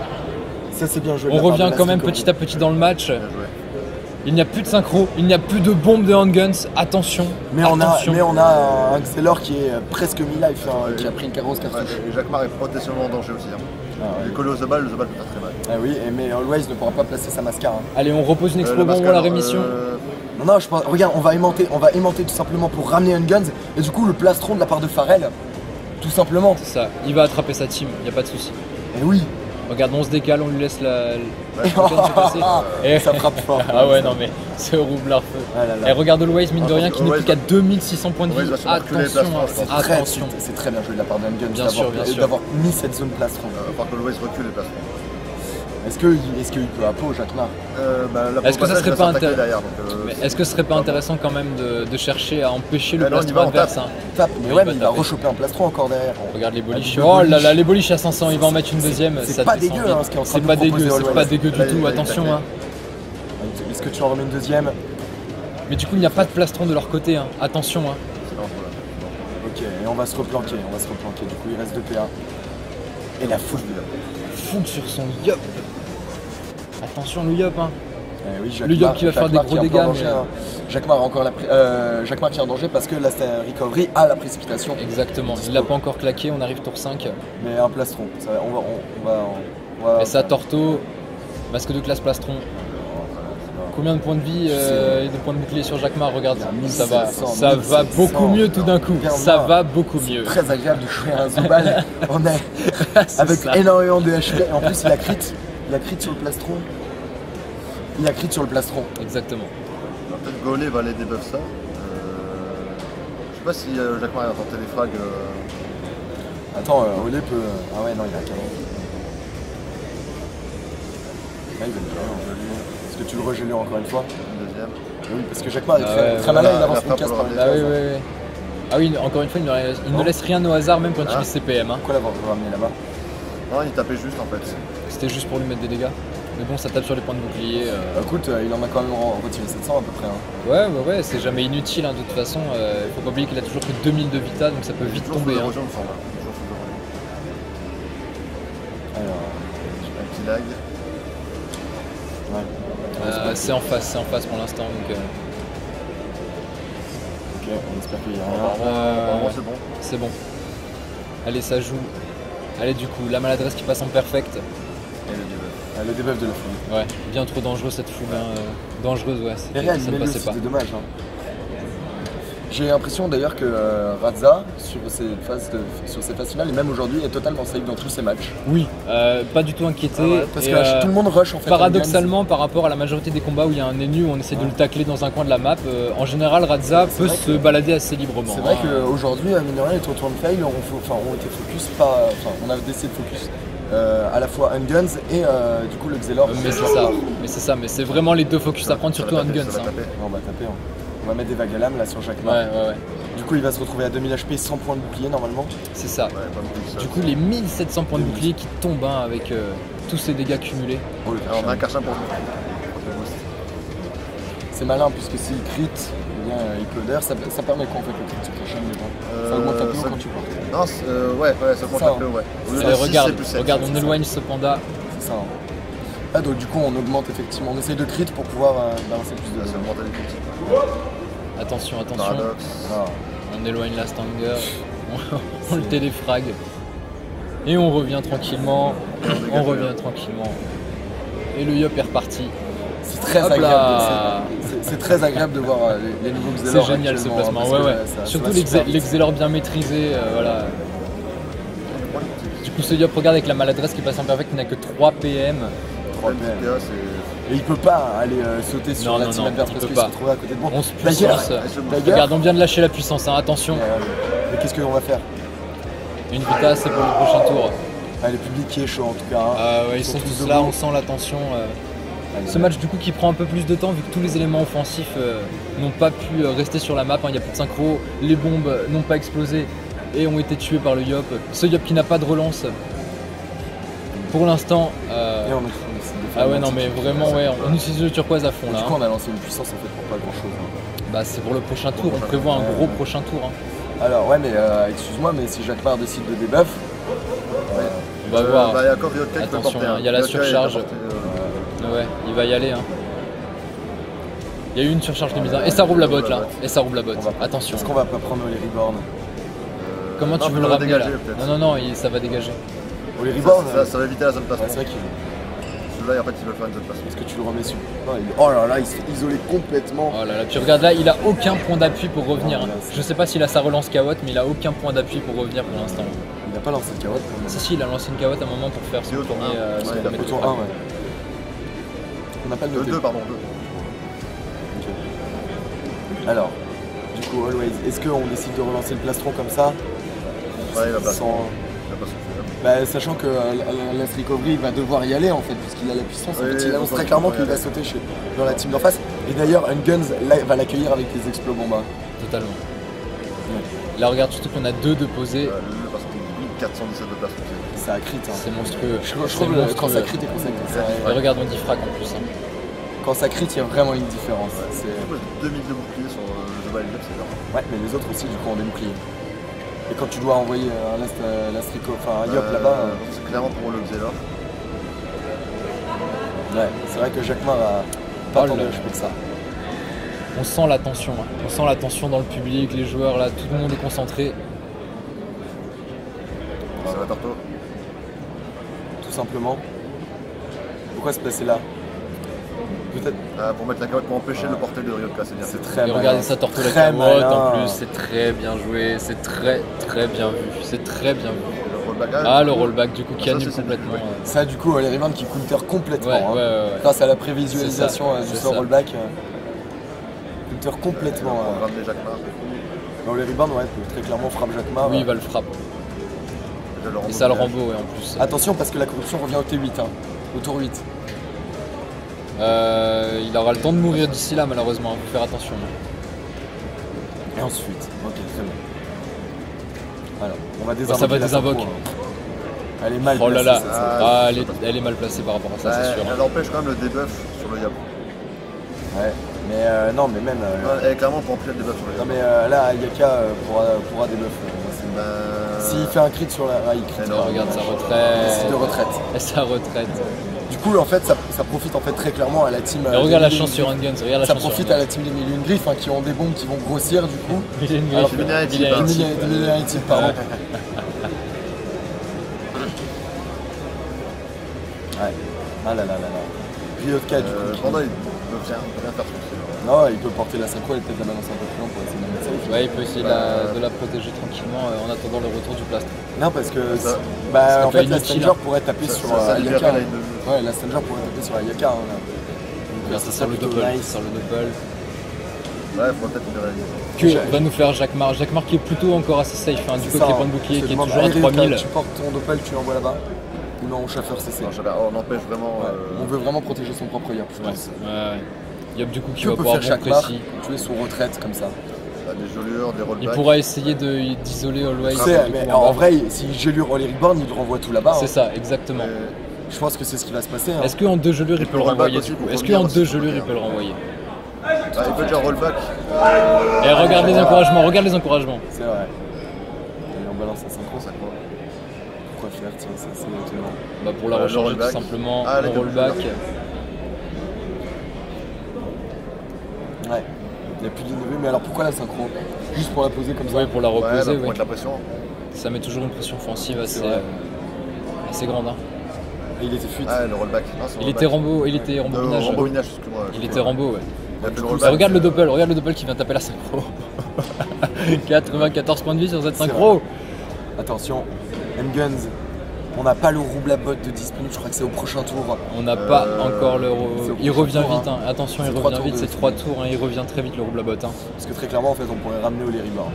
Ça c'est bien joué. On revient quand même petit à petit dans le match. Bien joué. Il n'y a plus de synchro, il n'y a plus de bombes de handguns. Attention. Mais on attention. a un Xelor qui est presque mi-life, hein, qui a pris une carrosse cartouche. Et Jacquemart est potentiellement en danger aussi. Il est collé au The Ball, le The Ball peut faire très mal. Ah oui, mais Always ne pourra pas placer sa mascara. Hein. Allez, on repose une expo Le bombe mascara, la rémission. Non, je pense. Regarde, on va aimanter tout simplement pour ramener Unguns. Et du coup, le plastron de la part de Pharrell, tout simplement. C'est ça, il va attraper sa team, il n'y a pas de souci. Et oui. Regarde, on se décale, on lui laisse la Et ça frappe fort. Ah ouais, non mais c'est au roublard feu. Ah là là. Et regarde Always, mine de rien, qui n'est plus qu'à 2600 points de Always vie. va se faire reculer les Attention, plastrons, je pense. attention. C'est très bien joué de la part d'Unguns Bien sûr. d'avoir mis cette zone plastron. Par contre, Always recule les plastrons. Est-ce qu'il peut appo, Jacquemart? Est-ce que ça serait pas intéressant derrière, Est-ce que ce serait pas intéressant quand même de chercher à empêcher le Là, on y plastron va, on adverse hein. Tape, mais Oui, ouais, il va mais il va taper. rechoper un plastron encore derrière. Regarde les boliches. deux Oh là boliches. là, les boliches à 500, il va en mettre une deuxième. C'est ça pas descend dégueu, vite. hein, ce qui est en train C'est de pas nous dégueu, proposer c'est Always. pas dégueu du Là, tout, il va attention. taper. Hein. Est-ce que tu en remets une deuxième? Mais du coup, il n'y a pas de plastron de leur côté, hein. Attention. Hein. Ok, et on va se replanquer, Du coup, il reste 2 PA. Et la foule. Fougue sur son yop. Attention le yop, hein. Eh oui, Le Yop qui va faire des Jacquemart gros qui est un peu dégâts, en danger, mais- hein. Jacquemart a encore Jacquemart qui est en danger parce que la recovery a la précipitation. Exactement, il l'a pas encore claqué, on arrive tour 5. Mais un plastron. Ça, on va Et ça, Torto, masque de classe plastron. Combien de points de vie et de points de bouclier sur Jacquemart? Regarde, Il y a ça va, 1700, ça va 1700, beaucoup mieux tout d'un coup. regarde Ça là. va beaucoup mieux. Très agréable de jouer à un Zobal. On est C'est avec ça. énormément de HP. Et en plus, il a crit sur le plastron. Il a crit sur le plastron. Exactement. Peut-être Gaulet va aller debuff ça. Je sais pas si Jacquemart a tenté les frags. Attends, Olé peut. Ah ouais, non, il a 40. Là, il va le gérer. Est-ce que tu le regelé encore une fois? Une deuxième. Oui, parce que Jacquemart est Ah très, ouais, très malin, il la avance une frappe case pour par le une Ah case. oui, oui, oui. Ah oui, encore une fois, il ne laisse rien au hasard, même quand il utilise ses PM. Hein. Pourquoi l'avoir ramené là-bas? Non, il tapait juste en fait. C'était juste pour lui mettre des dégâts. Mais bon, ça tape sur les points de bouclier. Écoute, il en a quand même retiré 700 à peu près. Hein. Ouais, c'est jamais inutile hein, de toute façon. Faut pas oublier qu'il a toujours que 2000 de vita, donc ça peut vite Toujours tomber. sous Hein. l'érosion, il me semble. Toujours sous l'érosion. Alors, Un petit lag. ouais. C'est en face pour l'instant. Donc, Ok, on espère qu'il y a rien. Apparemment, c'est bon. c'est bon. Allez, ça joue. Allez, du coup, la maladresse qui passe en perfect. Et le debuff. Le debuff de la foule. Ouais, bien trop dangereux cette foule. Hein. Dangereuse, ouais. Et réel, Ça mais ne passait aussi, pas. c'est dommage. Hein. J'ai l'impression d'ailleurs que Radza, sur ses phases finales, et même aujourd'hui, est totalement safe dans tous ses matchs. Oui, pas du tout inquiété. Parce Et, que tout le monde rush en fait. paradoxalement, par rapport à la majorité des combats où il y a un ennemi, où on essaie de le tacler dans un coin de la map, en général, Radza C'est peut vrai se balader assez librement. C'est vrai hein. qu'aujourd'hui, mine de rien, les tours de fail ont été focus, on a décidé de focus à la fois Unguns et du coup le Xelor. Mais c'est ça, mais c'est vraiment les deux focus à prendre, surtout Ça va taper, Unguns. ça va Hein. taper. On va taper. On va mettre des vagues à lame là sur Jacquemart. Ouais. Du coup, il va se retrouver à 2000 HP, 100 points de bouclier normalement. C'est ça. Ouais, pas beaucoup de ça. Du coup, les 1700 points de bouclier qui tombent hein, avec tous ces dégâts cumulés. Oh, le Alors, on a un Karcham. Karcham pour nous. C'est malin puisque s'il crit, eh bien, il peut. D'ailleurs, ça permet quoi en fait le crit sur Karcham déjà Ça augmente ta PO ça- quand tu portes. Non, ouais, ça augmente Ça, la hein. PO, ouais. Au lieu Ça, de Allez, 6, regarde, c'est plus 7. regarde, on éloigne ce panda. C'est ça. Hein. Ah, donc du coup, on augmente effectivement. On essaye de crit pour pouvoir balancer plus de. Ça augmente les critiques. Attention. Paradoxe. Ah. On éloigne la Stanger. On le téléfrag. Et on revient tranquillement. On revient tranquillement. Et le Yop est reparti. C'est très Hop agréable. là. C'est très agréable de voir les nouveaux C'est Xelor. génial ce actuellement, placement. parce Ouais, que, ouais. ça Surtout va les super vite. Xelor bien maîtrisés. Voilà. Du coup, ce Yop, regarde avec la maladresse qui passe en perfect, il n'a que 3 PM. 3 Même PM. PA, c'est. Et il peut pas aller sauter sur la team adverse parce qu'il se retrouve à côté de moi. On se puissance. Regarde, on vient de lâcher la puissance, hein, attention. Mais qu'est-ce qu'on va faire? Une Vita, c'est pour le prochain tour. Le public qui est chaud en tout cas. Ouais, ils sont tous là, on sent la tension. Ce match du coup qui prend un peu plus de temps vu que tous les éléments offensifs n'ont pas pu rester sur la map, il n'y a plus de synchro, les bombes n'ont pas explosé et ont été tués par le Yop. Ce Yop qui n'a pas de relance pour l'instant. Ah ouais non mais vraiment ouais, on utilise le turquoise à fond là. Du coup on a lancé une puissance en fait pour pas grand chose. Bah c'est pour le prochain tour, on prévoit un gros prochain tour. Alors ouais mais excuse-moi mais si Jacquemart décide de debuff, on va voir. Il y a encore Ryotka qui peut Attention, porter. il y a la surcharge. Ouais, il va y aller. Il y a eu une surcharge de mise. Et ça roule la botte là. Et ça roule la botte. Attention. Est-ce qu'on va pas prendre les reborn? Comment tu veux le ramener là? Non, ça va dégager. Les reborn ça va éviter la zone placement. C'est vrai qu'il. Celui-là, en fait, il veut faire une zone placement. Est-ce que tu le remets sur? Oh là là, il se fait isoler complètement. Oh là là, puis regarde là, il a aucun point d'appui pour revenir. Je sais pas s'il a sa relance KO, mais il a aucun point d'appui pour revenir pour l'instant. Il n'a pas lancé de carotte. Si, il a lancé une KO à un moment pour faire son premier. Au tour 1, ouais. On n'a pas le noté. 2, pardon, 2. Ok. Alors, du coup, Always, est-ce qu'on décide de relancer le plastron comme ça? Ouais, il va pas sachant que Last Recovery va devoir y aller en fait, puisqu'il a la puissance. En fait, il annonce très clairement qu'il va sauter dans la team d'en face. Et d'ailleurs, Unguns va l'accueillir avec des explos bombas. Totalement. Ouais. Là, regarde surtout qu'on a 2 de posés. 417 de placement. Ça crit, hein. C'est monstrueux. Je trouve quand ça crit et quand ça crit. Et regarde, on dit frac en plus. Quand ça crit, il y a vraiment une différence. 2000 de boucliers sur le Zobal, c'est énorme. Ouais, mais les autres aussi, du coup, ont des boucliers. Et quand tu dois envoyer un Yop là-bas. C'est clairement pour le Xelor. Ouais, c'est vrai que Jacquemart a pas tant de HP que ça. On sent la tension, hein. On sent la tension dans le public, les joueurs là, tout le monde est concentré. Ça va Tarto. Tout simplement. Pourquoi se placer là? Peut-être. Pour mettre la carotte pour empêcher le porté de Ryotka, c'est bien. C'est très Et regardez ça, Torto la carotte en plus, c'est très bien joué, c'est très bien vu, c'est très bien vu. Le rollback du coup qui annule complètement. Ça du coup, les rebounds qui counter complètement. Ouais. Grâce à la prévisualisation du sort rollback. Counter complètement. Pour ramener Jacquemart. Non, les rebounds, ouais, très clairement frappe Jacquemart. Oui, il va le frapper. Et ça le Rambo, ouais, en plus. Attention parce que la corruption revient au T8, hein, au tour 8. Il aura le temps de mourir d'ici là, malheureusement, il faut faire attention. Et ensuite, ok, très bien. Alors, on va désinvoquer. Ça va désinvoquer. Elle est mal placée. Oh là là, elle est mal placée par rapport à ça, c'est sûr. Elle empêche quand même le debuff sur le Yap. Ouais, mais non, mais même. Elle est clairement pour empêcher le debuff sur le Yap. Non, mais là, Yaka pourra debuff. S'il fait un crit sur la. Il crit. Regarde sa retraite. C'est de retraite. Et sa retraite. Du coup, en fait, ça profite en fait très clairement à la team. Regarde la chance sur Unguns. Ça profite à la team des Million Griffes qui ont des bombes qui vont grossir du coup. Million Griffes, pardon. Ouais. Ah là là là là. Ryotka du coup. Pendant, il peut rien faire sur non, il peut porter la synchro et peut-être la balancer un peu plus loin pour essayer de la mettre safe. Ouais, il peut essayer de la protéger tranquillement en attendant le retour du plastron. Non, parce que en fait, la Stanger pourrait taper sur Ayaka. Ouais, la Stanger pourrait taper sur Ayaka. Ça sort le double. Ouais, il faudrait peut-être une réaliser. Que va nous faire Jacquemart? Jacquemart qui est plutôt encore assez safe, hein, du coup avec les points de bouclier qui est toujours à 3000. Tu portes ton doppel, tu l'envoies là-bas. Ou non, chauffeur CC. On empêche vraiment. On veut vraiment protéger son propre Yop, je pense. Ouais. Yop du coup qui va pouvoir faire bon précis. Tu es sous retraite comme ça. Des gelures, des rollbacks. Il pourra essayer d'isoler Always. Mais en vrai, si gelure Holy Reborn, il le renvoie tout là-bas. C'est ça, exactement. Je pense que c'est ce qui va se passer. Est-ce qu'en 2 gelures il peut le renvoyer du coup? Est-ce qu'en 2 gelures il peut le renvoyer? Il peut déjà rollback. Et regarde les encouragements, C'est vrai. Et on balance un synchro, ça quoi? Pourquoi faire? Tiens, c'est étonnant. Bah pour la recharger tout simplement, on rollback. Ouais. Il n'y a plus d'innovés, mais alors pourquoi la synchro? Juste pour la poser comme ça? Oui, pour la reposer, pour mettre la pression. Ça met toujours une pression offensive assez grande. Hein. Et il était fuite. Ah, le rollback. Il était Rambo minage. Rambo minage, excuse-moi. Il était Rambo, ouais. Regarde le doppel qui vient taper la synchro. 94 points de vie sur cette synchro. Attention, Guns On n'a pas le Roublabot de disponible, je crois que c'est au prochain tour. On n'a pas encore le. Il revient tour, vite, hein. Attention, il revient vite, c'est 3 tours, hein. Il revient très vite le Roublabot. Hein. Parce que très clairement, en fait, on pourrait ramener au Leribor.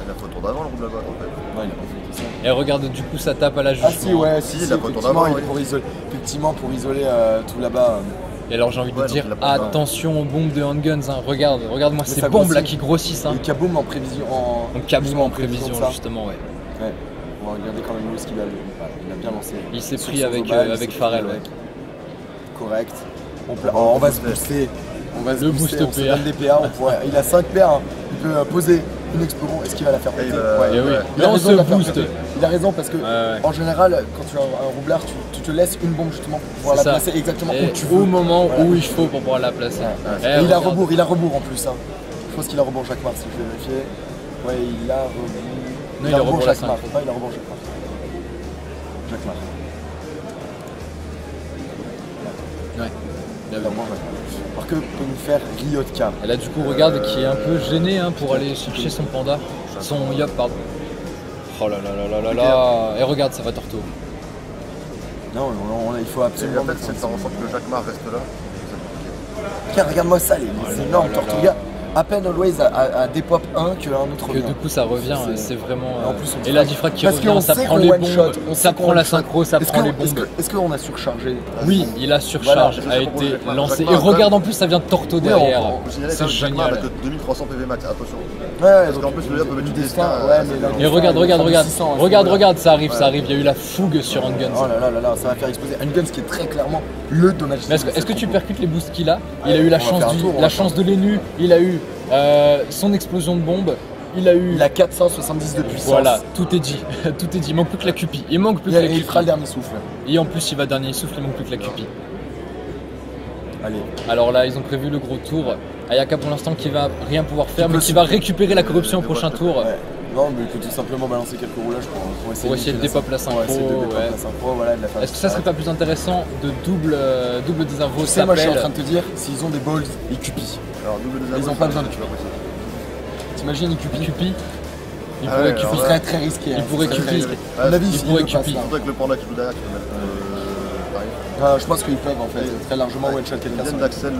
Il a fait le tour d'avant le Roublabot en fait. Ouais, il a pas fait de question. Et regarde, du coup, ça tape à la juge. Ah si, ouais, si, il a pas le tour d'avant. Effectivement, pour isoler tout là-bas. Et alors j'ai envie de dire, donc il a pas- attention aux bombes de handguns, hein. Regarde-moi Mais ces ça bombes grossit. là qui grossissent. Hein. Et Kaboom en prévision. Donc Kaboom en prévision prévision de ça. justement, ouais. Ouais. On va regarder quand même où est-ce qu'il a, il a bien lancé. Il s'est Sur pris son avec, global, il avec s'est Farrell. pris Ouais. avec. Correct. On va se booster. On va se Le booster. boost On se PA. donne des PA. Il a 5 PA. Hein. Il peut poser une explosion. Est-ce qu'il va la faire péter? Eh oui. Il Mais a on raison se de la faire booste. péter. Il a raison parce que Ouais. en général, quand tu as un roublard, tu te laisses une bombe justement pour pouvoir la C'est ça. placer exactement Et où tu veux. au moment Voilà. où il faut pour pouvoir la placer. Ouais. Eh, Et il a regarde. rebours en plus. Hein. Je pense qu'il a rebours Jacques Mars si je vais vérifier. Ouais, il a rebours. Non, il a rebours la Jacques 5. Mars. Non, il a rebours Jacques Mars. Jacques Mars. Ouais. Il a rebours Jacques Mars. Alors que peut nous faire Ryotka? Et là du coup regarde qui est un peu gêné hein, pour aller chercher son panda. Son yop pardon. Oh là là là là là là. Et regarde ça va torto. Non, il faut Et absolument. en fait, c'est de faire en sorte que Jacques Mar reste là. Tiens, regarde-moi ça, les là énormes là là. tortugas. À peine Always a des pop 1 qu'un autre Que revient. du coup ça revient, C'est- c'est vraiment. En plus, on et la diffrac qui parce revient, qu'on ça sait prend qu'on les one bombes, shot, on ça sait prend qu'on la one shot. synchro, ça prend les bombes. Est-ce qu'on a surchargé? Oui, il a surcharge, Voilà, a c'est pour été Jacques Mar. lancé. Jacques Et Mar, regarde en plus ça vient de torto derrière. Vous signalez C'est que Jacques Mar génial. n'a que 2300 PV max, attention. Ouais, Parce qu'en plus, le gars peut mettre du destin. Ouais, mais là, Et regarde, regarde, regarde, 600, hein, regarde, ce regarde, ça arrive, ça arrive. Il y a eu la fougue sur Handguns. Oh là là là là, ça va faire exploser Handguns qui est très clairement le dommage. Mais est-ce que tu percutes les boosts qu'il a? Il a eu la On va chance, faire un tour, on va la faire chance de l'énu, il a eu son explosion de bombe, il a eu. Il a 470 de puissance. Voilà, tout est dit, tout est dit. Il manque plus que la cupie. Il manque plus que la Il cupie. fera le dernier souffle. Et en plus, il va dernier souffle, il manque plus que la cupie. Allez. Alors là, ils ont prévu le gros tour. Ayaka pour l'instant qui va rien pouvoir faire, Qui mais peut qui va récupérer la corruption au prochain tour. Ouais. Non, mais il peut tout simplement balancer quelques roulages pour essayer de dépop la synchro, Ouais, essayer de dépop ouais. la synchro, voilà, de la faire Est-ce que ça serait pas plus intéressant de double désinfo Tu sais, moi je suis en train de te dire, s'ils ont des balls, ils cupient. Alors, double des Ils ont pas besoin de tu vas possible. T'imagines, ils cupient. Cupie. Il Ah pourrait ouais, Cupie. Ce serait très risqué. Il pourrait ce serait Cupie. très risqué. À mon avis, Il ils pourrait le passent, Cupie. là. Surtout avec le panda qui joue derrière, qui peut mettre pareil. Je pense qu'ils peuvent en fait très largement one shot Ils quelqu'un. viennent sur- d'Axel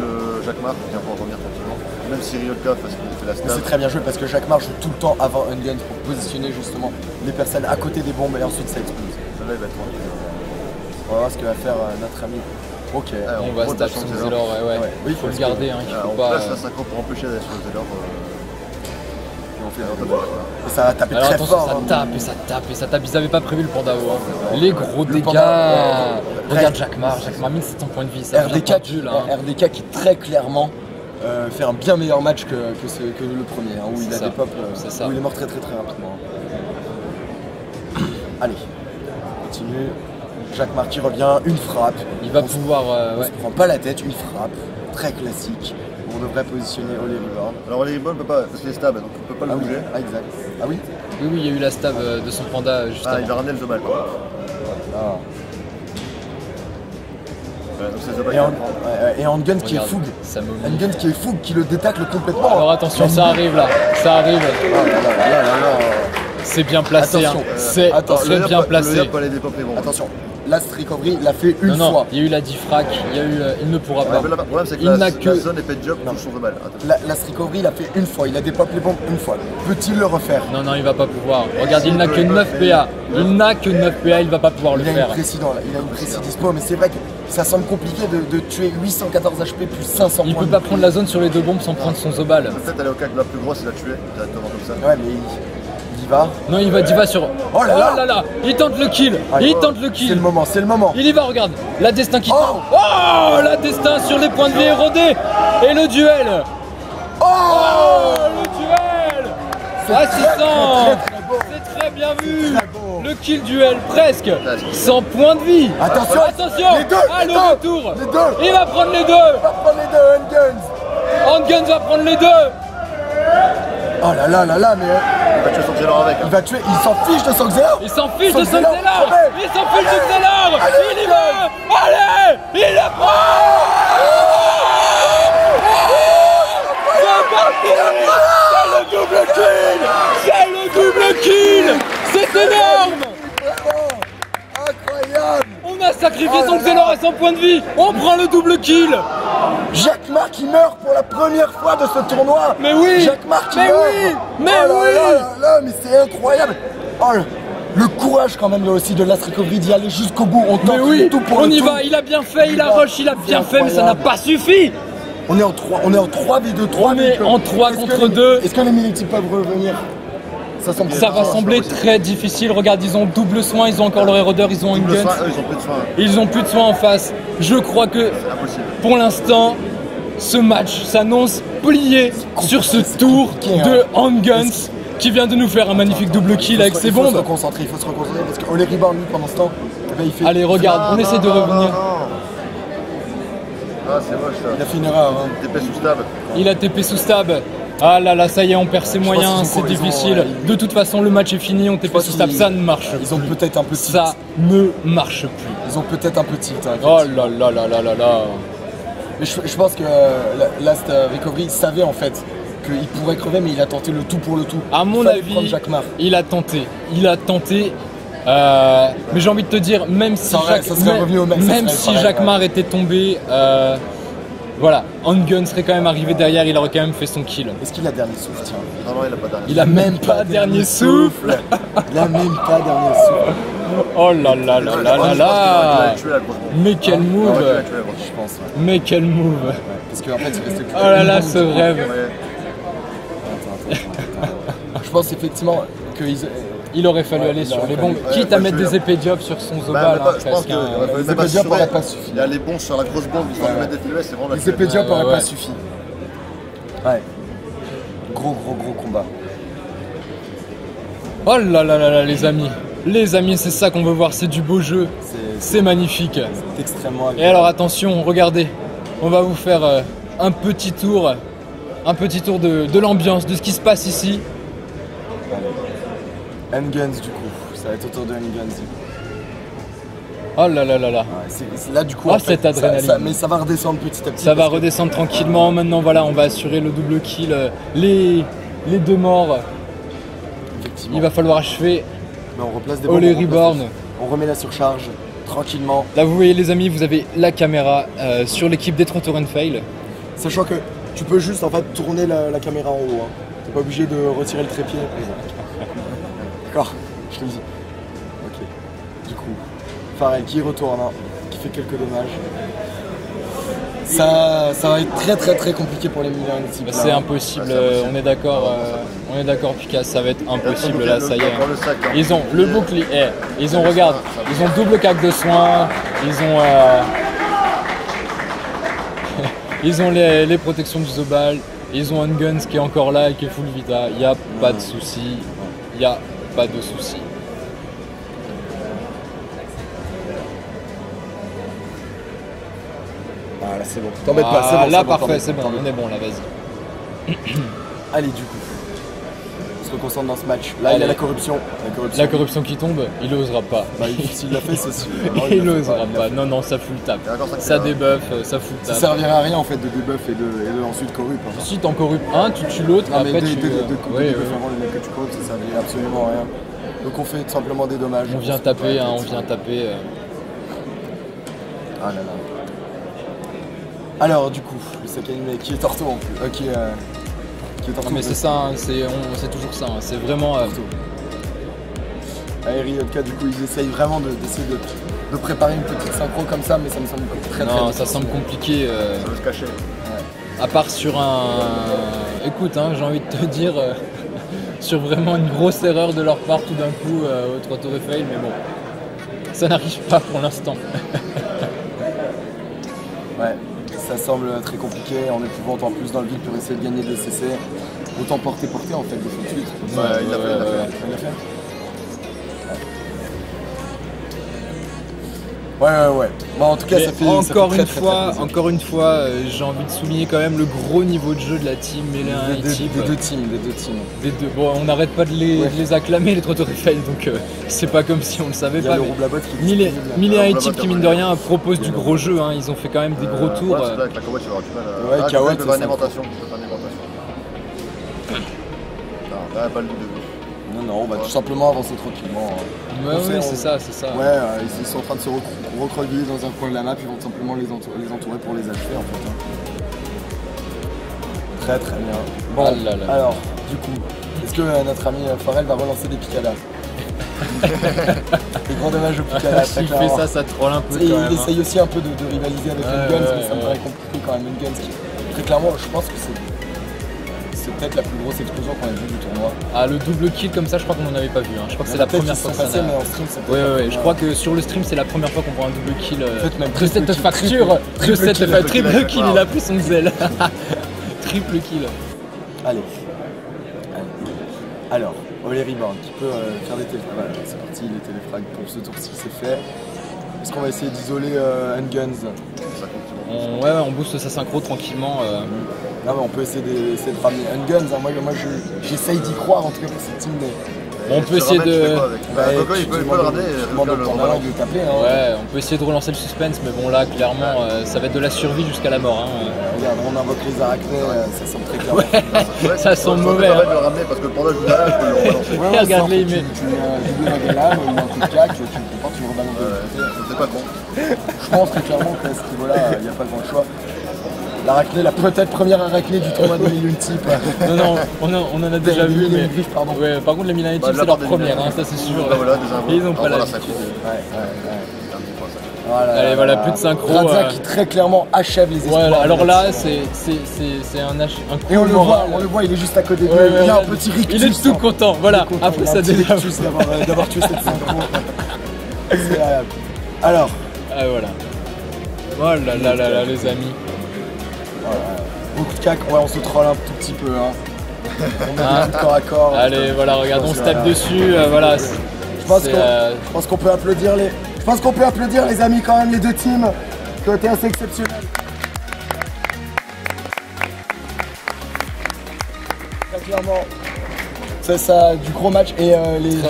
Jacques Mar qui vient pour revenir tranquillement. Même si Ryolka parce qu'il fait la Mais stab. c'est très bien joué parce que Jacques Mar joue tout le temps avant un gun pour positionner justement les personnes à côté des bombes et ensuite ça explose. Celle-là, il va être tranquille. On va voir ce que va faire notre ami. Ok. Ouais, On va se rotation taper son de Zélor, ouais. Ouais. Oui, Il faut le garder, hein, il On faut pas. place la synchro pour empêcher d'aller sur le Zélor. Et on fait on tape un- Jacques Mar. Et ça va taper Alors très attention, fort. ça hein. tape et ça tape et ça tape. Ils avaient pas prévu le panda haut. Hein. Les gros Le dégâts. panda, Regarde Jacques Mar 1700 points de vie. Ça vient RDK, tendu, là. Hein. RDK qui très clairement fait un bien meilleur match que le premier, hein, où il a ça. des pop, C'est ça. où il est mort très rapidement. Allez, continue. Jacques Marty revient, une frappe. Il va On se- pouvoir. on Ouais. se prend pas la tête, une frappe, très classique. On devrait positionner Oliver Reborn. Alors les balles, on peut pas, parce qu'il est stable, donc on peut pas Ah le oui, bouger. ah, exact. Ah oui. Oui, oui, il y a eu la stab de son panda juste Ah, il avant. va ramener le Zobal. Ah. Ouais, donc c'est le Zobal Et, qui va en, prendre. et Handguns qui est Regarde, fougue. ça me Handguns qui est fougue, qui le détacle complètement. Alors attention, ça arrive là. Ça arrive. Ah là là là là là. C'est bien placé. Attention, hein. C'est attention. très bien Le placé. Yop aller dépop les bombes. Attention, Last Recovery l'a fait une Non, fois. non, il y a eu la diffrac, il y a eu. Il ne pourra Ouais, pas. mais le problème c'est que Il la n'a que- zone est pet job touche son Zobal. Attention. Last Recovery l'a fait une fois, il a dépop les bombes une fois. Peut-il le refaire? Non, non, il va pas pouvoir. Regarde, il n'a que 9 PA. Il n'a que 9 PA, il va pas pouvoir le Il a faire. une précédent là, il a une précise dispo, mais c'est vrai que ça semble compliqué de tuer 814 HP plus 500 Il points. peut pas prendre la zone sur les deux bombes sans prendre son Zobal. Peut-être aller au cas de la plus grosse, il l'a tué directement comme ça. Ouais, mais il y va. Non, il va Diva sur. Oh là là. Il tente le kill. Allez, Il tente le C'est le kill. moment, c'est le moment. Il y va, regarde. La destin qui Oh. tente. Oh, la destin sur les points de vie érodés. Et le duel. Oh, Oh, le duel. Assistant. très beau. C'est très bien vu. très beau. Le kill duel, presque. 100 points de vie. Attention, Attention. les deux, Ah, les le deux, retour. les deux. Il va prendre les deux. On va prendre les deux Handguns. Handguns va prendre les deux. Oh là là là là, mais Il va tuer son Zélor avec. il va tuer, il s'en fiche de son Xelor. Il s'en fiche de son Zélor, Zélor. allez. Il s'en fiche du Zélor. Allez, Il y va. Allez. Il le prend. C'est parti. C'est le double kill. C'est le double kill. C'est énorme. sacrifier son Xelor à 100 points de vie. On prend le double kill. Jacques Marc qui meurt pour la première fois de ce tournoi. Mais oui. Jacques Marc qui Mais meurt. oui. Mais Oh là oui. là là là, mais c'est incroyable. Oh, le courage quand même là aussi de Last Recovery d'y aller jusqu'au bout. On tente Mais oui, tout pour on le y tout. va, il a bien fait, il a rush, il a bien fait, mais ça n'a pas suffi. On est en 3v2, 3v2. On est en 3 contre 2. Est-ce que les militaires peuvent revenir? Ça va sembler très difficile. Regarde, ils ont double soin, ils ont encore leur érodeur, ils ont une gun. Ils ont plus de soin. Ils ont plus de soin en face. Je crois que C'est impossible. pour l'instant, ce match s'annonce plié sur ce tour compliqué, de Handguns qui vient de nous faire un magnifique double kill avec ses Il faut se bombes. reconcentrer, il faut se reconcentrer parce que Ole Reborn, lui, pendant ce temps, eh ben, il fait. Allez, regarde, on essaie de revenir. Ah, c'est moche ça. Il a fait une erreur. Hein. TP sous stab. Il a TP sous stab. Ah là là, ça y est, on perd ses Je pense moyens, qu'ils ont c'est raison, difficile. ouais. De toute façon, le match est fini, on TP pense sous stab, qu'ils- ça ne marche Ils ont plus. peut-être un peu tilt. Ça ne marche plus. Ils ont peut-être un peu tilt. Hein, Oh là là là là là là. Mais je pense que Last Recovery savait en fait qu'il pourrait crever, mais il a tenté le tout pour le tout. À mon Il fallait prendre avis, Jacques Marc. il a tenté. Mais j'ai envie de te dire, même si Ça aurait- ça serait revenu au même, ça même serait si pareil, Jacques ouais. Marc était tombé, voilà, Handgun serait quand même arrivé derrière, il aurait quand même fait son kill. Est-ce qu'il a dernier souffle? Tiens. Non, il a pas dernier. Il a même pas dernier souffle. Il a même pas dernier souffle. Oh là là là là là là. Mais quel move. Je pense. Ouais. Mais quel move. Parce qu'en fait, il restait plus Oh là là, ce rêve. Je pense effectivement qu'ils. Il aurait fallu Ouais, aller il sur aurait les fallu. bombes, Ouais, quitte à faut mettre le des tuer. épées diop sur son Bah, Zobal. je pense presque, qu'il hein. aurait fallu Les même épées diop assurer. auraient pas suffi. Il y a les bons sur la grosse bombe, histoire de mettre des filets, c'est vraiment la Les épées diop Ouais, auraient ouais. pas suffi. Ouais. Gros combat. Oh là là là là, les amis. Les amis, c'est ça qu'on veut voir, c'est du beau jeu. C'est magnifique. C'est extrêmement Et agréable. alors attention, regardez, on va vous faire un petit tour de l'ambiance, de ce qui se passe ici. Handguns du coup. Ça va être autour de Handguns. Oh là là là là. Ouais, c'est là du coup. Oh, en fait, cette adrénaline. mais ça va redescendre petit à petit. Ça va parce que- redescendre tranquillement. Maintenant, voilà, on va assurer le double kill. Les deux morts, Effectivement. il va falloir achever. Mais on replace des Ole bombes, Reborn. On remet la surcharge tranquillement. Là, vous voyez, les amis, vous avez la caméra sur l'équipe des Trotter and Fail. Sachant que tu peux juste en fait tourner la caméra en haut. Hein. T'es pas obligé de retirer le trépied. D'accord, je te le dis. Ok. Du coup, Pharrell qui retourne, hein, qui fait quelques dommages. Ça va être très compliqué pour les Millennium. C'est impossible, on est d'accord, Picas, ça va être impossible là, ça y est. Ils ont le bouclier, ils ont, regarde, ils ont double cac de soins, ils ont les protections du Zobal, ils ont Handguns qui est encore là et qui est full vita, il n'y a pas de souci, il n'y a pas de souci. Ah là c'est bon, t'embête pas, c'est bon. Là c'est bon, parfait, t'embête c'est pas, bon, t'embête on est bon là, vas-y. pas. Allez du coup, on se reconcentre dans ce match. Là il y a Allez. la corruption. La corruption qui tombe, il osera pas. Bah, s'il l'a fait, c'est sûr. Non, Il l'a fait osera il l'a pas, fait. non, ça fout le tap. Et encore ça, Ça c'est débuff, ça fout le Ça tap. servirait à rien en fait de debuff et de ensuite corrupt. Hein. Si t'en corrupes un, tu tues l'autre, Non mais après de tu... debuff ouais, ouais. avant le mec que tu corrupts, ça servirait absolument à rien. Donc on fait tout simplement des dommages. On vient taper, hein, on vient taper. Ah là là. Alors du coup, le sac animé qui est Torto en plus. Qui est Torto. Non, mais c'est ça, hein, c'est toujours ça, hein, c'est vraiment... Torto. Aeri Opka du coup ils essayent vraiment d'essayer de préparer une petite synchro comme ça, mais ça me semble très non, difficile. ça semble compliqué, Ça veut se cacher. à part sur un... Écoute, hein, j'ai envie de te dire, sur vraiment une grosse erreur de leur part tout d'un coup au 3 tours fail, mais bon, ça n'arrive pas pour l'instant. Ouais, ça semble très compliqué, en épouvant en plus dans le vide pour essayer de gagner le CC. Autant porter en fait de suite. Ouais, il l'a fait, il l'a fait. Il l'a fait. Ouais. Bon, en tout cas, ça fait encore très, une très, fois, très encore une fois, j'ai envie de souligner quand même le gros niveau de jeu de la team Mélin et plaisir. Type. Des deux teams. Des deux. Bon, on n'arrête pas de les acclamer les Trotter fail, donc c'est pas comme si on le savait Il y a pas. le mais Roublabot qui est Mille disponible. et un Roublabot, Type qui mine de rien propose du gros jeu, hein. Ils ont fait quand même des gros tours. Ouais, c'est là, avec la Kawat, tu vas avoir du mal. Ouais, Kawat, tu peux c'est faire une ça. inventation. Non, là, pas le début. Non, on va tout simplement avancer tranquillement. Ouais, oui, c'est ça. Ouais, ils sont en train de se recroqueviller dans un coin de la map, ils vont simplement les entourer pour les achever en fait. Très très bien. Bon, alors, du coup, est-ce que notre ami Pharrell va relancer des picadas? Des grands dommages au picada. S'il fait ça troll un peu. Et quand même, il essaye aussi un peu de rivaliser avec Guns, mais ça me paraît compliqué quand même. Guns, très clairement, je pense que c'est peut-être la plus grosse explosion qu'on a vue du tournoi. Ah, le double kill comme ça, je crois qu'on n'en avait pas vu. Hein. Je crois que c'est la première fois que ça mais en stream, c'est Ouais, je crois que sur le stream, c'est la première fois qu'on voit un double kill. En fait, même de cette facture. Triple kill, il a pris son zèle. Triple kill. Allez. Alors, Olé Reborn qui peut faire des téléfrags. Voilà, c'est parti, les téléfrags pour ce tour-ci, c'est fait. Est-ce qu'on va essayer d'isoler Guns? Ouais, on booste sa synchro tranquillement. Non, mais on peut essayer de ramener Guns. Hein. Moi j'essaye d'y croire en tout cas pour cette team. Mais... On peut essayer de. Coco, il peut le ramener. Ouais, on peut essayer de relancer le suspense, mais bon, là, clairement, ça va être de la survie jusqu'à la mort. Hein. Regarde, on invoque les arachnées, ça sent très clair. Ouais, ça sent mauvais. Je peux le ramener parce que le panda joue là, je peux le relancer. Regarde-les, mais. Tu mets un double à Galam, ou un coup de cac, tu le comprends, tu le rebalances de l'autre côté. C'est pas con. Je pense que clairement, qu'à ce niveau-là, il n'y a pas grand choix. L'arachné, la peut-être première arachné du tournoi 2000 type. Non, on en a déjà vu. Mais... Griffes, pardon. Ouais, par contre, les Millennium Type, c'est leur première, hein, ça c'est sûr. Ils n'ont pas l'habitude. Allez, voilà, plus de synchro. Radza qui très clairement achève les espoirs. Ouais, alors là, c'est un coup. Et on le voit, il est juste à côté de lui. Il y a un petit rictus. Il est tout content, voilà. Après ça démarre. D'avoir tué cette synchro. C'est agréable. Alors. Voilà. Oh là, les amis. Beaucoup de cac, ouais, on se troll un tout petit peu. Hein. On a des corps à corps. Allez, voilà, regarde, on se tape dessus. Voilà. Je pense qu'on peut applaudir les. Je pense qu'on peut applaudir les amis quand même, les deux teams qui ont été assez exceptionnels. Très clairement. C'est ça, du gros match et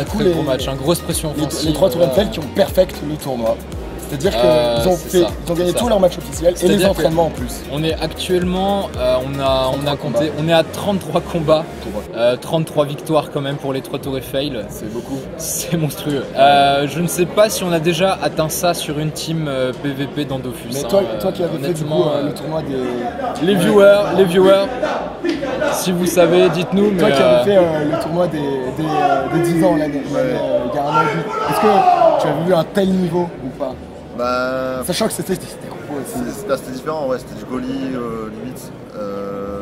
très gros match, grosse pression offensive. Les trois Tour Eiffel qui ont perfect le tournoi. C'est-à-dire qu'ils ont gagné tous leurs matchs officiels et les entraînements en plus. On est actuellement, on a compté, on est à 33 combats, 33 victoires quand même pour les 3 Tour Eiffel. C'est beaucoup. C'est monstrueux. Je ne sais pas si on a déjà atteint ça sur une team PVP dans Dofus. Mais toi qui avais fait du coup, le tournoi des... Les viewers, si vous savez, dites-nous. Toi qui avais fait le tournoi des 10 ans, là, Garamagi, est-ce que tu avais vu un tel niveau ou pas? Sachant que c'était compo aussi. C'était différent, ouais, c'était du goalie limite.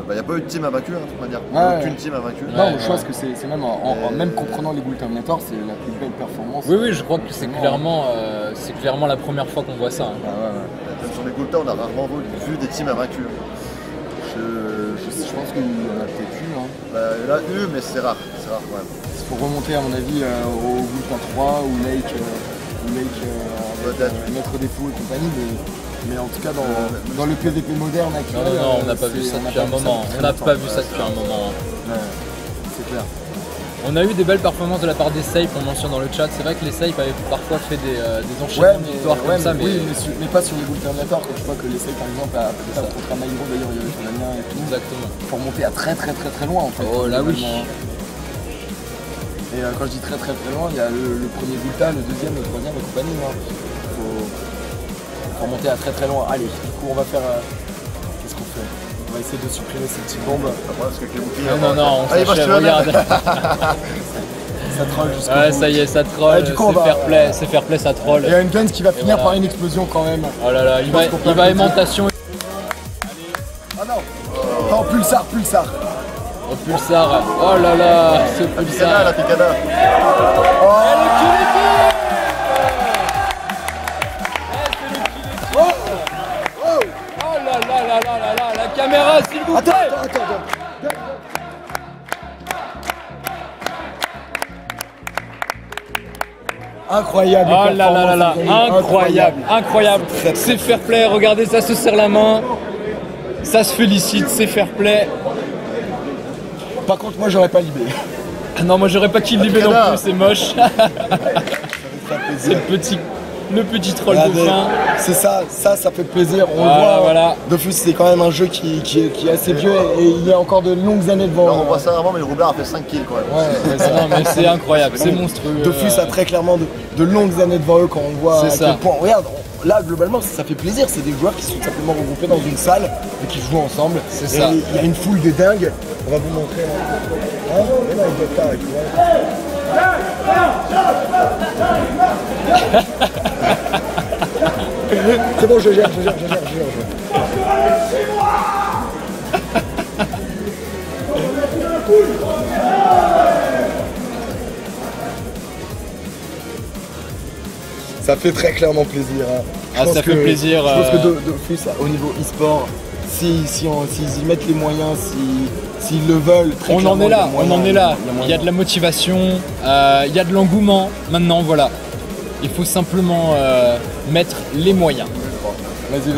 Il n'y a pas eu de team invaincu, de toute manière. Aucune team invaincue. Non, je pense que c'est même, même comprenant les Gould Terminator, c'est la plus belle performance. Oui, je crois que c'est clairement la première fois qu'on voit ça. Hein. Même sur les Gould on a rarement vu des teams invaincus. Je pense qu'il y en a peut-être eu. Hein. Il y en a eu, mais c'est rare. Ouais. Il faut remonter, à mon avis, au Gould 3 ou Lake. Mettre des fous et compagnie, mais en tout cas dans le PVP moderne actuel. Non, on n'a pas vu ça depuis un moment. On n'a pas vu ça depuis un moment. C'est clair. On a eu des belles performances de la part des Safe, on mentionne dans le chat. C'est vrai que les Safe avaient parfois fait des enchaînements de victoires comme ça. Mais pas sur les Gould Terminator. Quand je vois que les Safe par exemple a fait ça contre un Maïro, d'ailleurs il y avait sur la mien et tout. Exactement. Pour monter à très loin en fait. Oh là oui. Et quand je dis très loin, il y a le premier Goulta, le deuxième, le troisième et compagnie. Faut monter à très loin. Allez, du coup on va faire... Qu'est-ce qu'on fait? On va essayer de supprimer ces petites bombes. Parce que les boucliers, non, on s'achève, regarde. Ça troll jusqu'au bout. Ouais, ça y est, ça troll, c'est fair play, ça troll. Il y a une Guns qui va finir par une explosion quand même. Oh là là, il va aimantation. Ah non. Oh, pulsar. Oh pulsar, oh là là, ce pulsar. La picada. La caméra, s'il vous plaît. Attends. Incroyable. Oh là, incroyable. C'est fair play, regardez, ça se serre la main. Ça se félicite, c'est fair play. Par contre, moi j'aurais pas libé. Non, moi j'aurais pas kill libé non plus, c'est moche. C'est le petit. Le petit troll Regardez, de fin. c'est ça fait plaisir. On Voilà, le voit. voilà. Dofus, c'est quand même un jeu qui est assez vieux et il y a encore de longues années devant. Alors, on voit ça rarement, mais le Robert a fait 5 kills quand même. Ouais, Ah non, mais c'est incroyable, c'est monstrueux. Dofus a très clairement de longues années devant eux quand on voit C'est à ça. quel point. Regarde, là globalement ça fait plaisir, c'est des joueurs qui sont simplement regroupés dans une salle et qui jouent ensemble. C'est Et ça. il y a une foule de dingue. On va vous montrer. Hein, mais là, ils doivent pas, tu vois. C'est bon, je gère. Ça fait très clairement plaisir. Hein. Je pense Ça fait plaisir. Je pense que Dofus, au niveau e-sport, s'ils y mettent les moyens, s'ils le veulent, très On en clairement, est là, il y a moyen, on en est là. moyen. Il y a de la motivation, il y a de l'engouement. Maintenant, voilà. Il faut simplement mettre les moyens. Vas-y.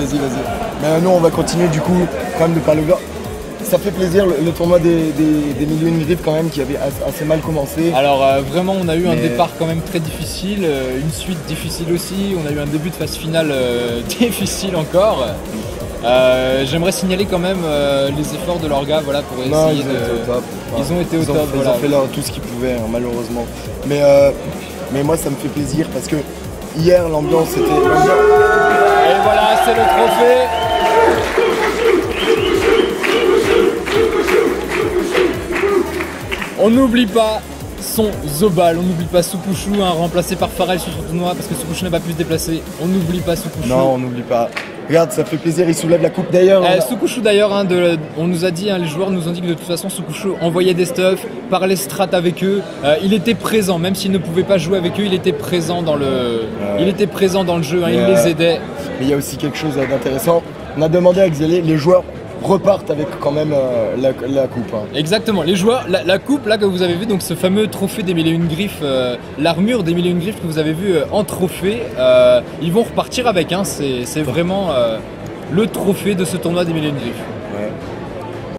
Mais nous, on va continuer du coup, quand même, de parler. Ça fait plaisir le tournoi des millions de griffes quand même qui avait assez mal commencé. Alors vraiment on a eu un Mais- départ quand même très difficile, une suite difficile aussi, on a eu un début de phase finale difficile encore. J'aimerais signaler quand même les efforts de leurs gars voilà, pour essayer Non, ils de... ont été au top. Ils ont été au top, Ils voilà. ont fait tout ce qu'ils pouvaient, hein, malheureusement. Mais moi, ça me fait plaisir parce que hier, l'ambiance était. Et voilà, c'est le trophée. On n'oublie pas son Zobal, on n'oublie pas Sukushu, hein, remplacé par Pharrell sur ce tournoi parce que Sukushu n'a pas pu se déplacer. On n'oublie pas Sukushu. Non, on n'oublie pas. Regarde, ça fait plaisir, il soulève la coupe d'ailleurs. Sukushu d'ailleurs, hein, on nous a dit, hein, les joueurs nous ont dit que de toute façon Sukushu envoyait des stuffs, parlait strat avec eux, il était présent, même s'il ne pouvait pas jouer avec eux, il était présent dans le, il était présent dans le jeu, hein, il les aidait. Mais il y a aussi quelque chose d'intéressant. On a demandé à Xelé, les joueurs repartent avec quand même la coupe. Hein. Exactement, les joueurs, la coupe là que vous avez vu, donc ce fameux trophée des 1001 griffes, l'armure des 1001 griffes que vous avez vu en trophée, ils vont repartir avec, hein, c'est vraiment le trophée de ce tournoi des 1001 griffes.